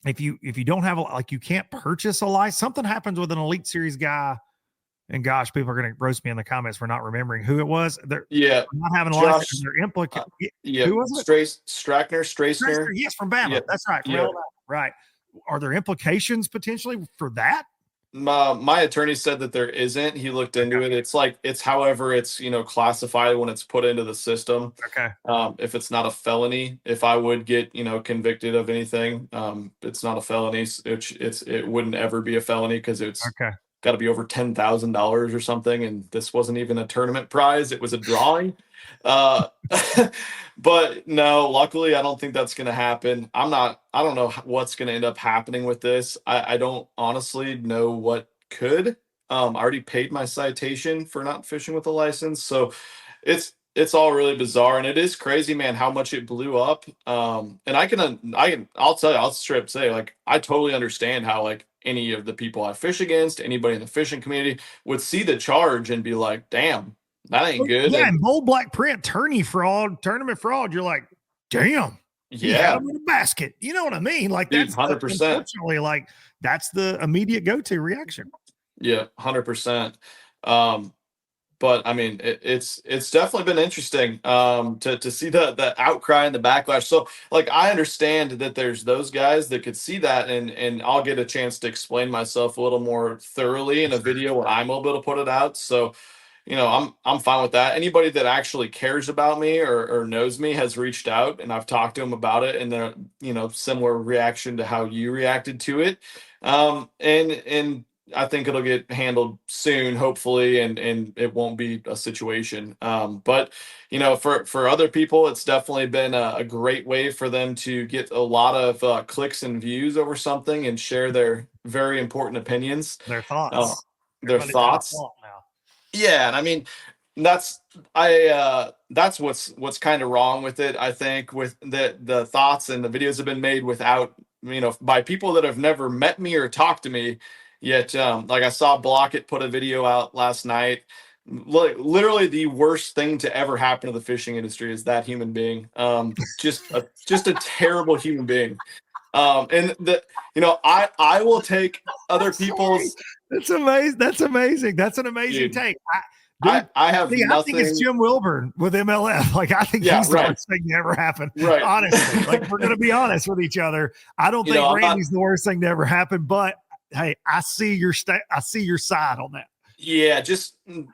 If you don't have you can't purchase a license, something happens with an Elite Series guy, and gosh, people are going to roast me in the comments for not remembering who it was. They're not having a license. They're implicated. Who was it? Strassner. Yes, from Bama. That's right. From Alabama. Right. Are there implications potentially for that? My attorney said that there isn't. He looked into it. It's however it's, you know, classified when it's put into the system. Okay. If it's not a felony, if I would get, you know, convicted of anything, it's not a felony. It wouldn't ever be a felony because it's got to be over $10,000 or something. And this wasn't even a tournament prize. It was a drawing. But no, luckily I don't think that's going to happen. I don't know what's going to end up happening with this. I don't honestly know what could. I already paid my citation for not fishing with a license. So it's all really bizarre, and it is crazy, man, how much it blew up. And I'll tell you, I'll straight up say, like, I totally understand how, like, any of the people I fish against, anybody in the fishing community would see the charge and be like, damn, that ain't good. Yeah, and bold black print, tournament fraud. You're like, damn. Yeah, in a basket. You know what I mean? Like, that's 100%. Unfortunately, like, that's the immediate go-to reaction. Yeah, 100%. But I mean, it's definitely been interesting to see the outcry and the backlash. So, like, I understand that there's those guys that could see that, and I'll get a chance to explain myself a little more thoroughly in a video when I'm able to put it out. So, you know, I'm fine with that. Anybody that actually cares about me or knows me has reached out, and I've talked to them about it, and they're, you know, similar reaction to how you reacted to it. And I think it'll get handled soon, hopefully, and it won't be a situation. But, you know, for other people, it's definitely been a great way for them to get a lot of clicks and views over something and share their very important opinions, their thoughts, Yeah, and I mean, that's what's kind of wrong with it. I think with the thoughts and the videos have been made without, you know, by people that have never met me or talked to me. Yet, like, I saw Blockit put a video out last night. Literally the worst thing to ever happen to the fishing industry is that human being. Just a terrible human being. And you know, I will take other people's. That's amazing. That's amazing. That's an amazing take. I have nothing. I think it's Jim Wilburn with MLF. Like, I think he's the worst thing to ever happen. Right. Honestly, like, we're going to be honest with each other. I don't think Randy's the worst thing to ever happen, but hey, I see your side on that. Yeah,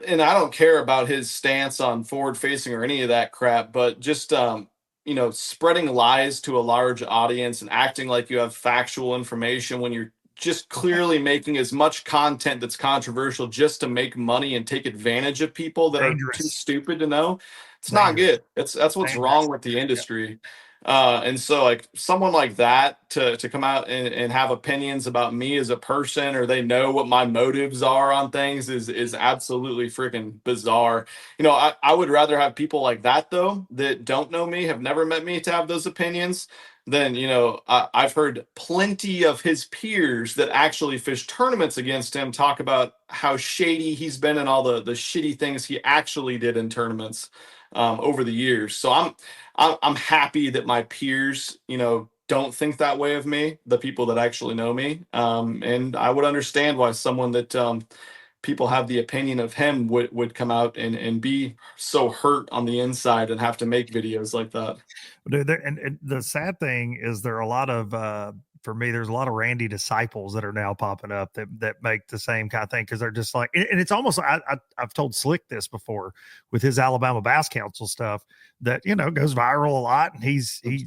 and I don't care about his stance on forward facing or any of that crap, but just you know, spreading lies to a large audience and acting like you have factual information when you're just clearly making as much content that's controversial just to make money and take advantage of people that are too stupid to know. It's not good. That's what's wrong with the industry. And so, like, someone like that to come out and have opinions about me as a person, or they know what my motives are on things, is absolutely freaking bizarre. You know, I would rather have people like that, though, that don't know me, have never met me, to have those opinions than, you know, I've heard plenty of his peers that actually fish tournaments against him talk about how shady he's been and all the shitty things he actually did in tournaments over the years. So I'm happy that my peers, you know, don't think that way of me, the people that actually know me. And I would understand why someone that people have the opinion of him would come out and be so hurt on the inside and have to make videos like that. Dude, and the sad thing is there are a lot of for me, there's a lot of Randy disciples that are now popping up that make the same kind of thing, because they're just like, and it's almost, I've told Slick this before with his Alabama Bass Council stuff that, you know, goes viral a lot, and he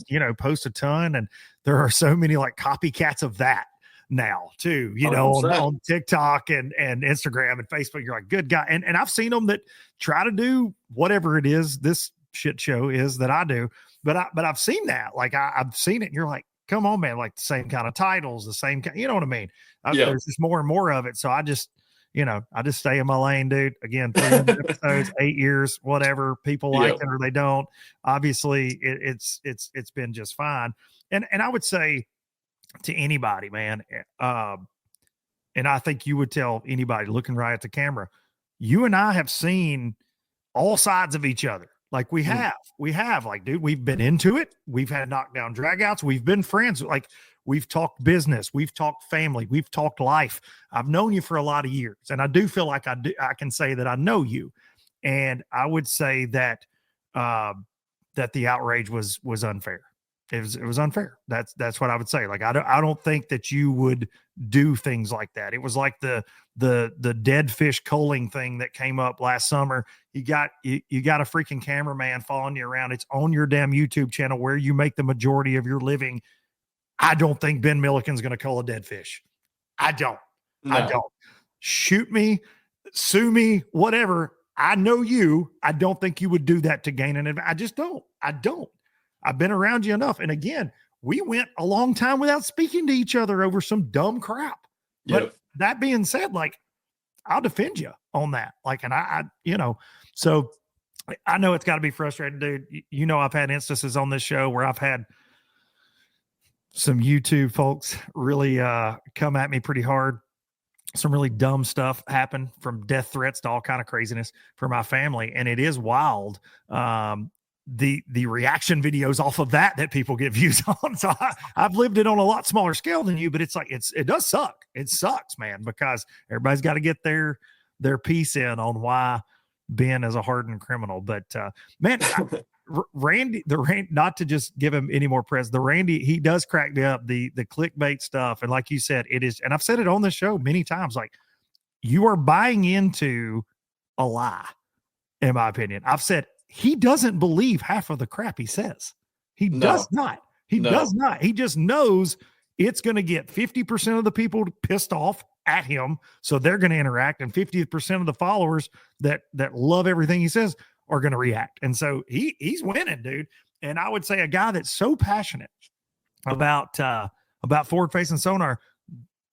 you know, posts a ton, and there are so many like copycats of that now too, you know, on TikTok and Instagram and Facebook. You're like, good guy. And I've seen them that try to do whatever it is this shit show is that I do, but I've seen that, like, I've seen it, and you're like, come on, man, like the same kind of titles, the same kind, you know what I mean? There's just more and more of it. So I just, I just stay in my lane, dude. Again, 300 episodes, 8 years, whatever. People like it or they don't. Obviously, it's been just fine. And I would say to anybody, man, and I think you would tell anybody looking right at the camera, you and I have seen all sides of each other. Like we have, like, dude, we've been into it. We've had knockdown dragouts. We've been friends. Like, we've talked business. We've talked family. We've talked life. I've known you for a lot of years, and I do feel like I can say that I know you. And I would say that that the outrage was unfair. It was unfair. That's what I would say. Like, I don't think that you would do things like that. It was like the dead fish culling thing that came up last summer. You got a freaking cameraman following you around. It's on your damn YouTube channel where you make the majority of your living. I don't think Ben Milliken's going to cull a dead fish. I don't. Shoot me, sue me, whatever. I know you. I don't think you would do that to gain an advantage. I just don't. I've been around you enough. And again, we went a long time without speaking to each other over some dumb crap. Yep. But that being said, like, I'll defend you on that. Like, and so I know it's got to be frustrating, dude. I've had instances on this show where I've had some YouTube folks really come at me pretty hard. Some really dumb stuff happen, from death threats to all kind of craziness for my family. And it is wild. The reaction videos off of that people get views on. So I've lived it on a lot smaller scale than you, but it's like, it does suck. It sucks, man, because everybody's got to get their piece in on why Ben is a hardened criminal. But man, Randy, not to just give him any more press, Randy, he does crack me up, the clickbait stuff. And like you said, it is, and I've said it on this show many times, like, you are buying into a lie, in my opinion. I've said, he doesn't believe half of the crap he says. He does not. He does not. He just knows it's going to get 50% of the people pissed off at him, so they're going to interact, and 50% of the followers that love everything he says are going to react. And so he's winning, dude. And I would say a guy that's so passionate about forward-facing sonar,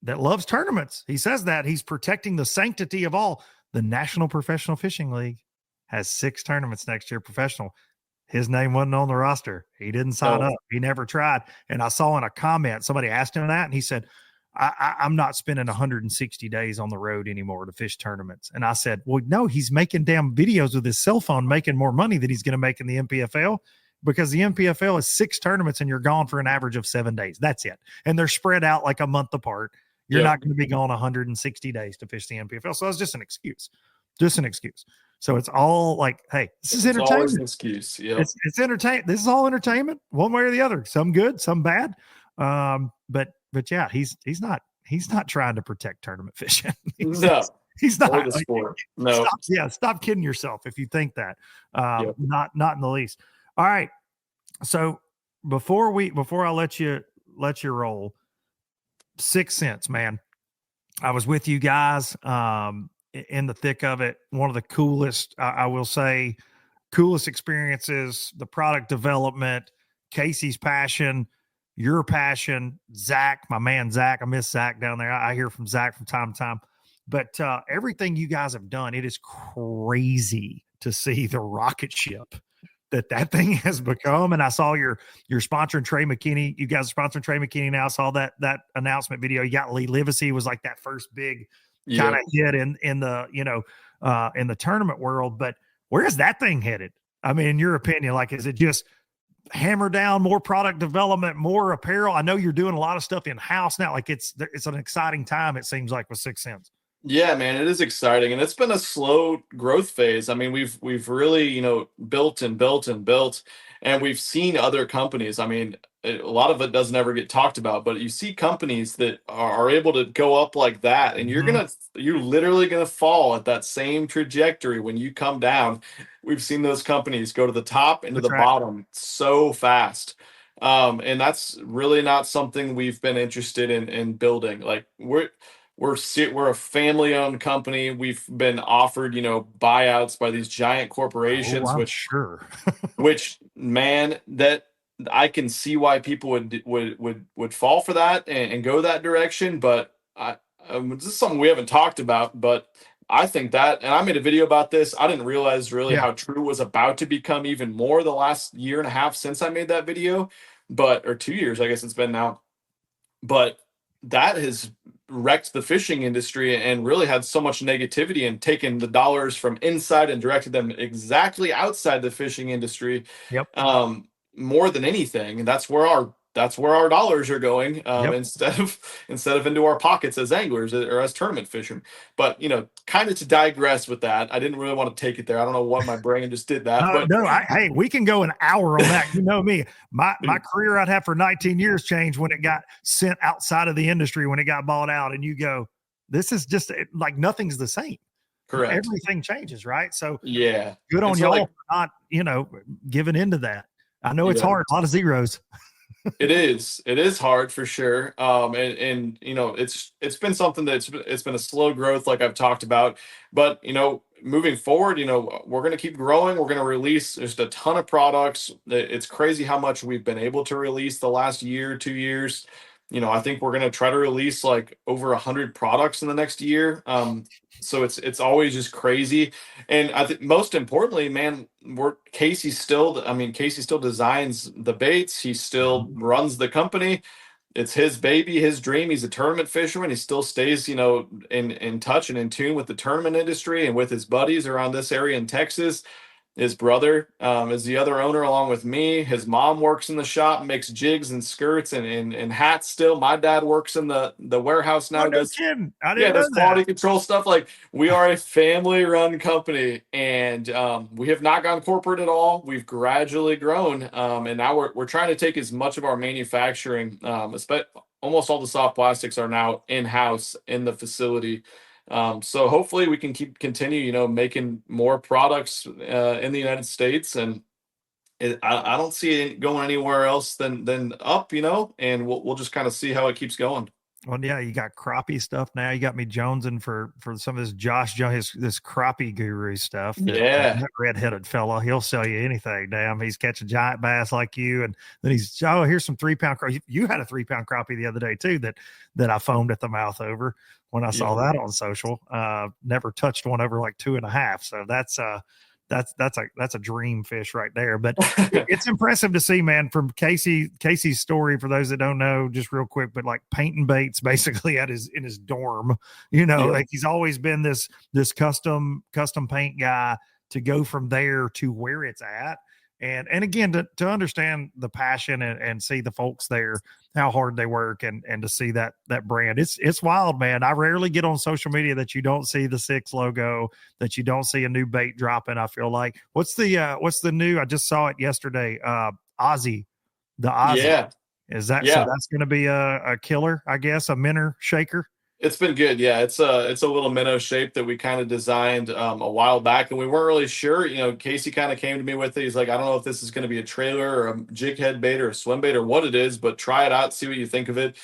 that loves tournaments. He says that he's protecting the sanctity of all. The National Professional Fishing League has 6 tournaments next year, professional. His name wasn't on the roster. He didn't sign up. He never tried. And I saw in a comment, somebody asked him that, and he said, I'm not spending 160 days on the road anymore to fish tournaments. And I said, well, no, he's making damn videos with his cell phone, making more money than he's going to make in the MPFL, because the MPFL is 6 tournaments and you're gone for an average of 7 days. That's it. And they're spread out like a month apart. You're not going to be gone 160 days to fish the MPFL. So it's just an excuse. So it's all like, hey, this is entertainment. It's always an excuse. Yeah, it's entertainment. This is all entertainment, one way or the other. Some good, some bad. But yeah, he's not trying to protect tournament fishing. He's not. Or the sport. No. Stop kidding yourself if you think that. Not in the least. All right. So before I let you roll, 6 cents, man. I was with you guys. In the thick of it, one of the coolest, I will say, coolest experiences, the product development, Casey's passion, your passion, Zach, my man, Zach. I miss Zach down there. I hear from Zach from time to time, but everything you guys have done, it is crazy to see the rocket ship that thing has become. And I saw your sponsoring Trey McKinney. You guys are sponsoring Trey McKinney now. I saw that announcement video. You got Lee Livesey was like that first big kind of hit in the tournament world. But where is that thing headed? I mean, in your opinion, like, is it just hammer down more product development, more apparel? I know you're doing a lot of stuff in house now. Like, it's an exciting time, it seems like, with 6 cents. Yeah, man, it is exciting, and it's been a slow growth phase. I mean, we've really, built and built and built, and we've seen other companies. I mean, a lot of it doesn't ever get talked about, but you see companies that are able to go up like that, and you're literally gonna fall at that same trajectory when you come down. We've seen those companies go to the top and to the bottom so fast. And that's really not something we've been interested in building. Like, we're a family-owned company. We've been offered, buyouts by these giant corporations, which, man, that I can see why people would fall for that and go that direction. But this is something we haven't talked about, but I think that, and I made a video about this. I didn't realize really Yeah. how true was about to become even more the last year and a half since I made that video, or 2 years, I guess it's been now. But that has wrecked the fishing industry and really had so much negativity and taken the dollars from inside and directed them exactly outside the fishing industry, Yep. um, more than anything. And that's where our dollars are going, Yep. instead of into our pockets as anglers or as tournament fishermen. But kind of to digress with that, I didn't really want to take it there. I don't know what my brain just did that, No, but no. Hey, we can go an hour on that. You know me. My career I'd have for 19 years changed when it got sent outside of the industry, when it got bought out, and you go, this is just like nothing's the same. correct. Everything changes, right? So Yeah. good on And so y'all like, for not, giving into that. I know it's yeah. hard, a lot of zeros. It is hard for sure. And it's been something it's been a slow growth, like I've talked about. But moving forward, we're gonna keep growing. We're gonna release just a ton of products. It's crazy how much we've been able to release the last year, 2 years. I think we're gonna try to release like over 100 products in the next year. So it's always just crazy. And I think most importantly, man, Casey still designs the baits. He still runs the company. It's his baby, his dream. He's a tournament fisherman. He still stays, in touch and in tune with the tournament industry and with his buddies around this area in Texas. His brother is the other owner along with me. His mom works in the shop, makes jigs and skirts and hats still. My dad works in the warehouse Oh, now, no does kidding. I yeah, didn't know does that. quality control stuff. Like, we are a family run company, and we have not gone corporate at all. We've gradually grown, and now we're trying to take as much of our manufacturing, almost all the soft plastics are now in house in the facility. So hopefully we can continue, making more products in the United States, and I don't see it going anywhere else than up, and we'll just kind of see how it keeps going. Well, yeah, you got crappie stuff now. You got me jonesing for some of this Josh Jones, this crappie guru stuff. Yeah. That redheaded fella, he'll sell you anything. Damn, he's catching giant bass like you, and then here's some 3 pound crappie. You had a 3 pound crappie the other day too that I foamed at the mouth over when I saw Yeah. that on social. Never touched one over like 2.5. So that's a dream fish right there. But it's impressive to see, man, from Casey's story. For those that don't know, just real quick, but like painting baits basically in his dorm. Yeah. Like he's always been this custom paint guy, to go from there to where it's at. And again, to understand the passion and see the folks there, how hard they work, and to see that brand. It's wild, man. I rarely get on social media that you don't see the Six logo, that you don't see a new bait dropping. I feel like what's the new? I just saw it yesterday. Ozzy, the Ozzy. Yeah. Is that so? Yeah. That's going to be a killer, I guess, a minnow shaker. It's been good. Yeah, it's a little minnow shape that we kind of designed a while back, and we weren't really sure. Casey kind of came to me with it. He's like, I don't know if this is going to be a trailer or a jig head bait or a swim bait or what it is, but try it out, see what you think of it.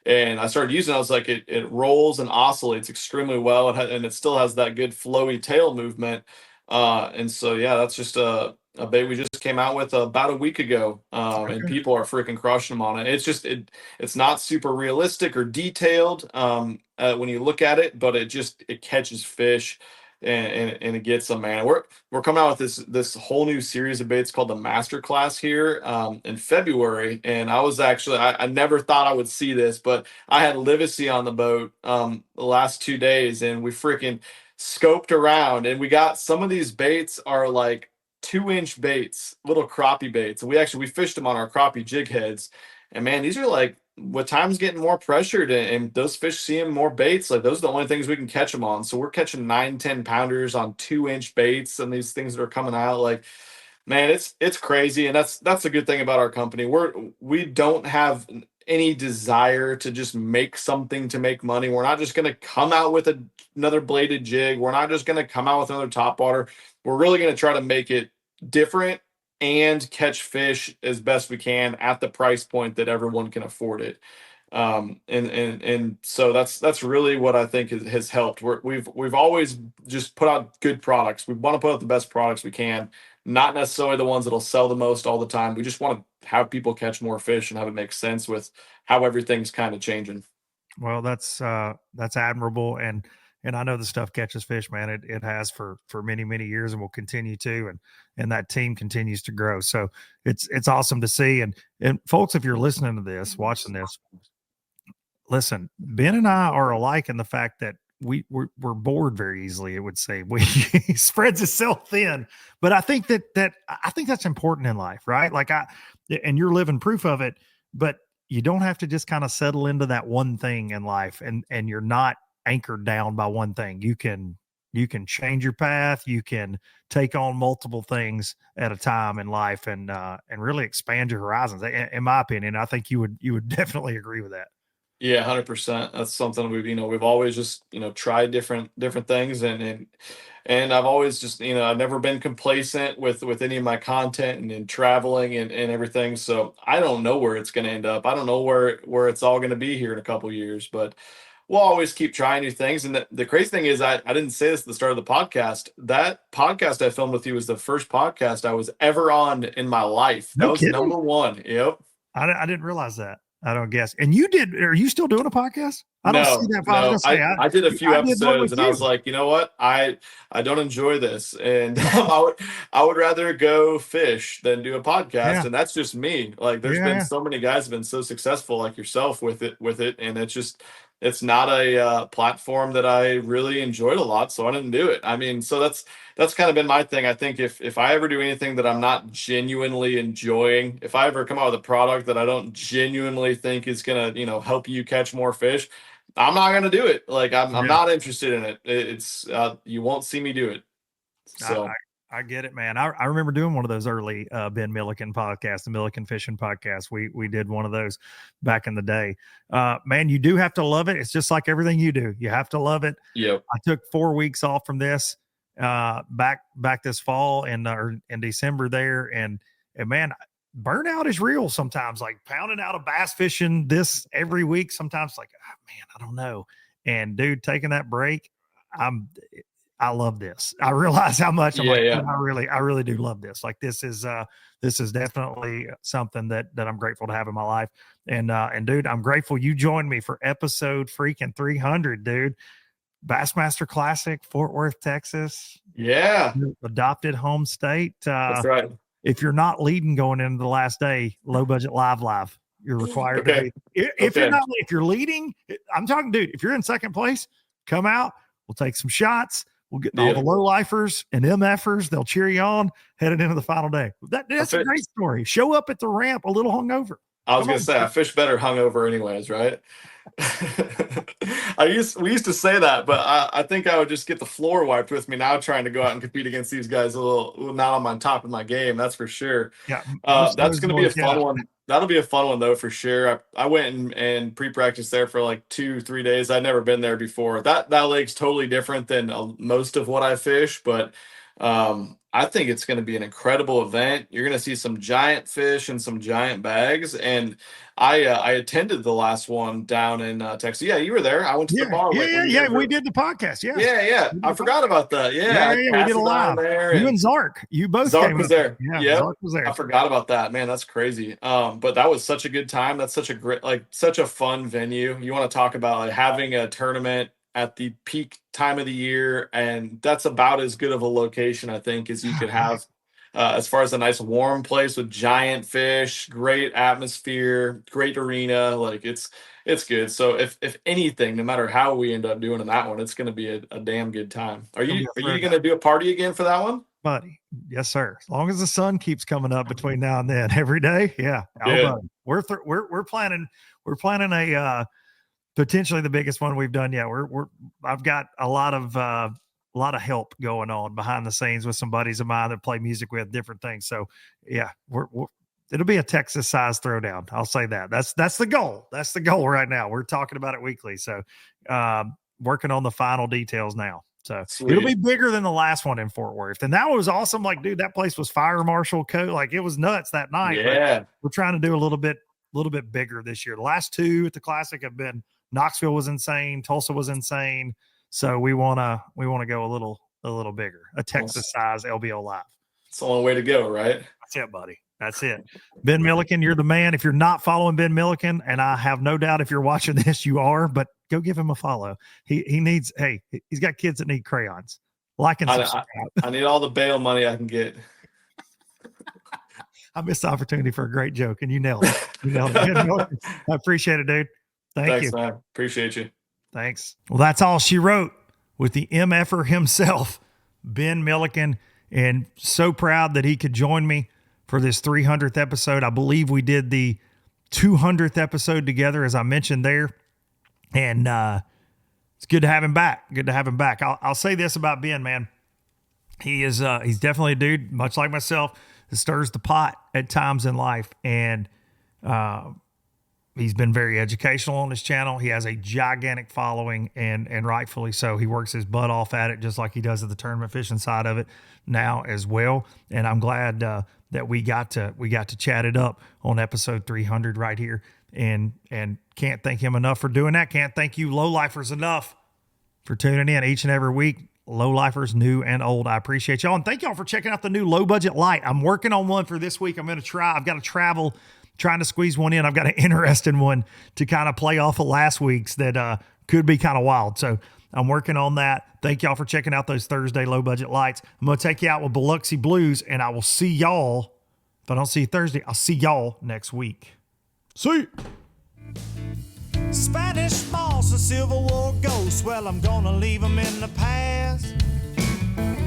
And I started using it. I was like, it rolls and oscillates extremely well, and it still has that good flowy tail movement. And so yeah, that's just a bait we just came out with about a week ago, and Okay. people are freaking crushing them on it. It's not super realistic or detailed when you look at it, but it catches fish, and it gets them, man. We're coming out with this whole new series of baits called the Master Class here in February, and I never thought I would see this, but I had Livesey on the boat the last 2 days, and we freaking scoped around, and we got some of these baits are like 2-inch baits, little crappie baits. And we fished them on our crappie jig heads. And man, these are like, with times getting more pressured, and those fish seeing more baits, like those are the only things we can catch them on. So we're catching 9-10 pounders on 2-inch baits, and these things that are coming out, like, man, it's crazy. And that's a good thing about our company. We don't have any desire to just make something to make money. We're not just going to come out with another bladed jig. We're not just going to come out with another top water. We're really going to try to make it different and catch fish as best we can at the price point that everyone can afford it. And so that's really what I think has helped. We've always just put out good products. We want to put out the best products we can, not necessarily the ones that'll sell the most all the time. We just want to have people catch more fish and have it make sense with how everything's kind of changing. Well, that's admirable, and I know the stuff catches fish, man. It has for many many years and will continue to, and that team continues to grow. So it's awesome to see. And folks, if you're listening to this, watching this, listen, Ben and I are alike in the fact that we're bored very easily. It would say we he spreads himself thin, but I think I think that's important in life, right? Like and you're living proof of it. But you don't have to just kind of settle into that one thing in life, and you're not anchored down by one thing. You can change your path. You can take on multiple things at a time in life, and really expand your horizons. In my opinion, I think you would definitely agree with that. Yeah, 100%. That's something we've always just, tried different things, and I've always just, I've never been complacent with any of my content and in traveling and everything. So I don't know where it's going to end up. I don't know where it's all going to be here in a couple years, but we'll always keep trying new things. And the crazy thing is, I didn't say this at the start of the podcast. That podcast I filmed with you was the first podcast I was ever on in my life. That No was kidding. number one. Yep. I didn't realize that. I don't guess. And you did? Are you still doing a podcast? I don't see No, that. I no. was gonna say I did a few I did one episodes with and I you. was like, you know what? I don't enjoy this. And I would rather go fish than do a podcast. Yeah, And that's just me. Like there's yeah, been yeah. so many guys have been so successful like yourself with it. And it's not a platform that I really enjoyed a lot. So I didn't do it. I mean, so that's kind of been my thing. I think if I ever do anything that I'm not genuinely enjoying, if I ever come out with a product that I don't genuinely think is gonna, help you catch more fish, I'm not gonna do it. Like I'm Yeah. not interested in it. It's you won't see me do it. I, So I get it, man. I remember doing one of those early Ben Milliken podcasts, the Milliken Fishing podcast. We did one of those back in the day. Man, you do have to love it. It's just like everything you do. You have to love it. yep. I took 4 weeks off from this back this fall or in December there, and man, burnout is real sometimes. Like pounding out a bass fishing this every week, sometimes like, oh, man, I don't know. And dude, taking that break, I'm I love this. I realize how much I'm Yeah, like, yeah. man, I really do love this. Like this is definitely something that I'm grateful to have in my life. And dude, I'm grateful you joined me for episode freaking 300, dude. Bassmaster Classic, Fort Worth, Texas, Yeah. your adopted home state. That's right. If you're not leading going into the last day, low budget live. You're required to Okay. be. Okay. If you're leading, I'm talking, dude. If you're in second place, come out. We'll take some shots. We'll get all Yeah. the low lifers and MFers. They'll cheer you on headed into the final day. That's a fit. great story. Show up at the ramp a little hungover. I was Come gonna on. say I fish better hungover anyways, right? We used to say that, but I think I would just get the floor wiped with me now trying to go out and compete against these guys a little not on my top of my game, that's for sure. Yeah. Most of That's those gonna be a boys, fun yeah. one. That'll be a fun one though for sure. I went and pre-practiced there for like 2-3 days. I'd never been there before. That lake's totally different than most of what I fish, but I think it's going to be an incredible event. You're going to see some giant fish and some giant bags. And I attended the last one down in Texas. Yeah, you were there. I went to the bar. Yeah. We did the podcast. Yeah. Yeah. I forgot about that. Yeah, We did a down live. there. You and Zark, you both Zark came was up. there. Yeah, Yep. Zark was there. I forgot about that. Man, that's crazy. But that was such a good time. That's such a great, like, such a fun venue. You want to talk about like having a tournament at the peak time of the year, and that's about as good of a location I think as you could have. As far as a nice warm place with giant fish, great atmosphere, great arena, like it's good. So if anything, no matter how we end up doing in that one, it's going to be a damn good time. Are you going to do a party again for that one? Buddy, yes, sir. As long as the sun keeps coming up between now and then, every day, yeah. Yeah. We're planning a potentially the biggest one we've done yet. I've got a lot of help going on behind the scenes with some buddies of mine that play music with different things. So yeah, it'll be a Texas size throwdown. I'll say that. That's the goal. That's the goal right now. We're talking about it weekly. So working on the final details now. So Sweet. It'll be bigger than the last one in Fort Worth. And that was awesome. Like, dude, that place was fire marshal code. Like it was nuts that night. Yeah. But we're trying to do a little bit bigger this year. The last two at the Classic have been Knoxville was insane. Tulsa was insane. So we want to go a little bigger, a Texas size LBO live. It's the only way to go, right? That's it, buddy. That's it. Ben Milliken, you're the man. If you're not following Ben Milliken, and I have no doubt if you're watching this, you are, but go give him a follow. He needs, hey, he's got kids that need crayons. Like and subscribe. I need all the bail money I can get. I missed the opportunity for a great joke, and you nailed it. I appreciate it, dude. Thanks, you. Man. Appreciate you. Thanks. Well, that's all she wrote with the MFer himself, Ben Milliken, and so proud that he could join me for this 300th episode. I believe we did the 200th episode together, as I mentioned there, and it's good to have him back. Good to have him back. I'll say this about Ben, man. He's definitely a dude, much like myself, that stirs the pot at times in life, and he's been very educational on his channel. He has a gigantic following, and rightfully so. He works his butt off at it, just like he does at the tournament fishing side of it now as well. And I'm glad that we got to chat it up on episode 300 right here, and can't thank him enough for doing that. Can't thank you lowlifers enough for tuning in each and every week. Low-lifers, new and old. I appreciate y'all. And thank y'all for checking out the new low budget light. I'm working on one for this week. I'm going to try. I've got to travel, trying to squeeze one in. I've got an interesting one to kind of play off of last week's that could be kind of wild. So I'm working on that. Thank y'all for checking out those Thursday low budget lights. I'm going to take you out with Biloxi Blues, and I will see y'all. If I don't see you Thursday, I'll see y'all next week. See you. Spanish moss and Civil War ghosts, well, I'm gonna leave them in the past.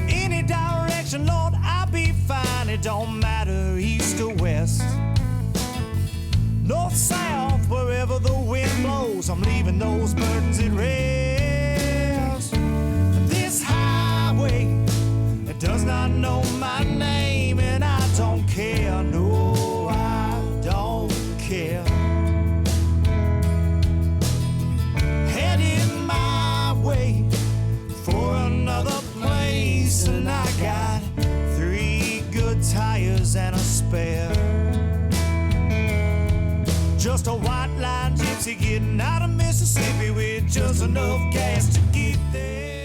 Any direction, Lord, I'll be fine. It don't matter east or west. North, south, wherever the wind blows, I'm leaving those burdens at rest. This highway, it does not know my name, and I don't care, no, I don't care. For another place, and I got 3 good tires and a spare. Just a white line gypsy getting out of Mississippi with just enough gas to get there.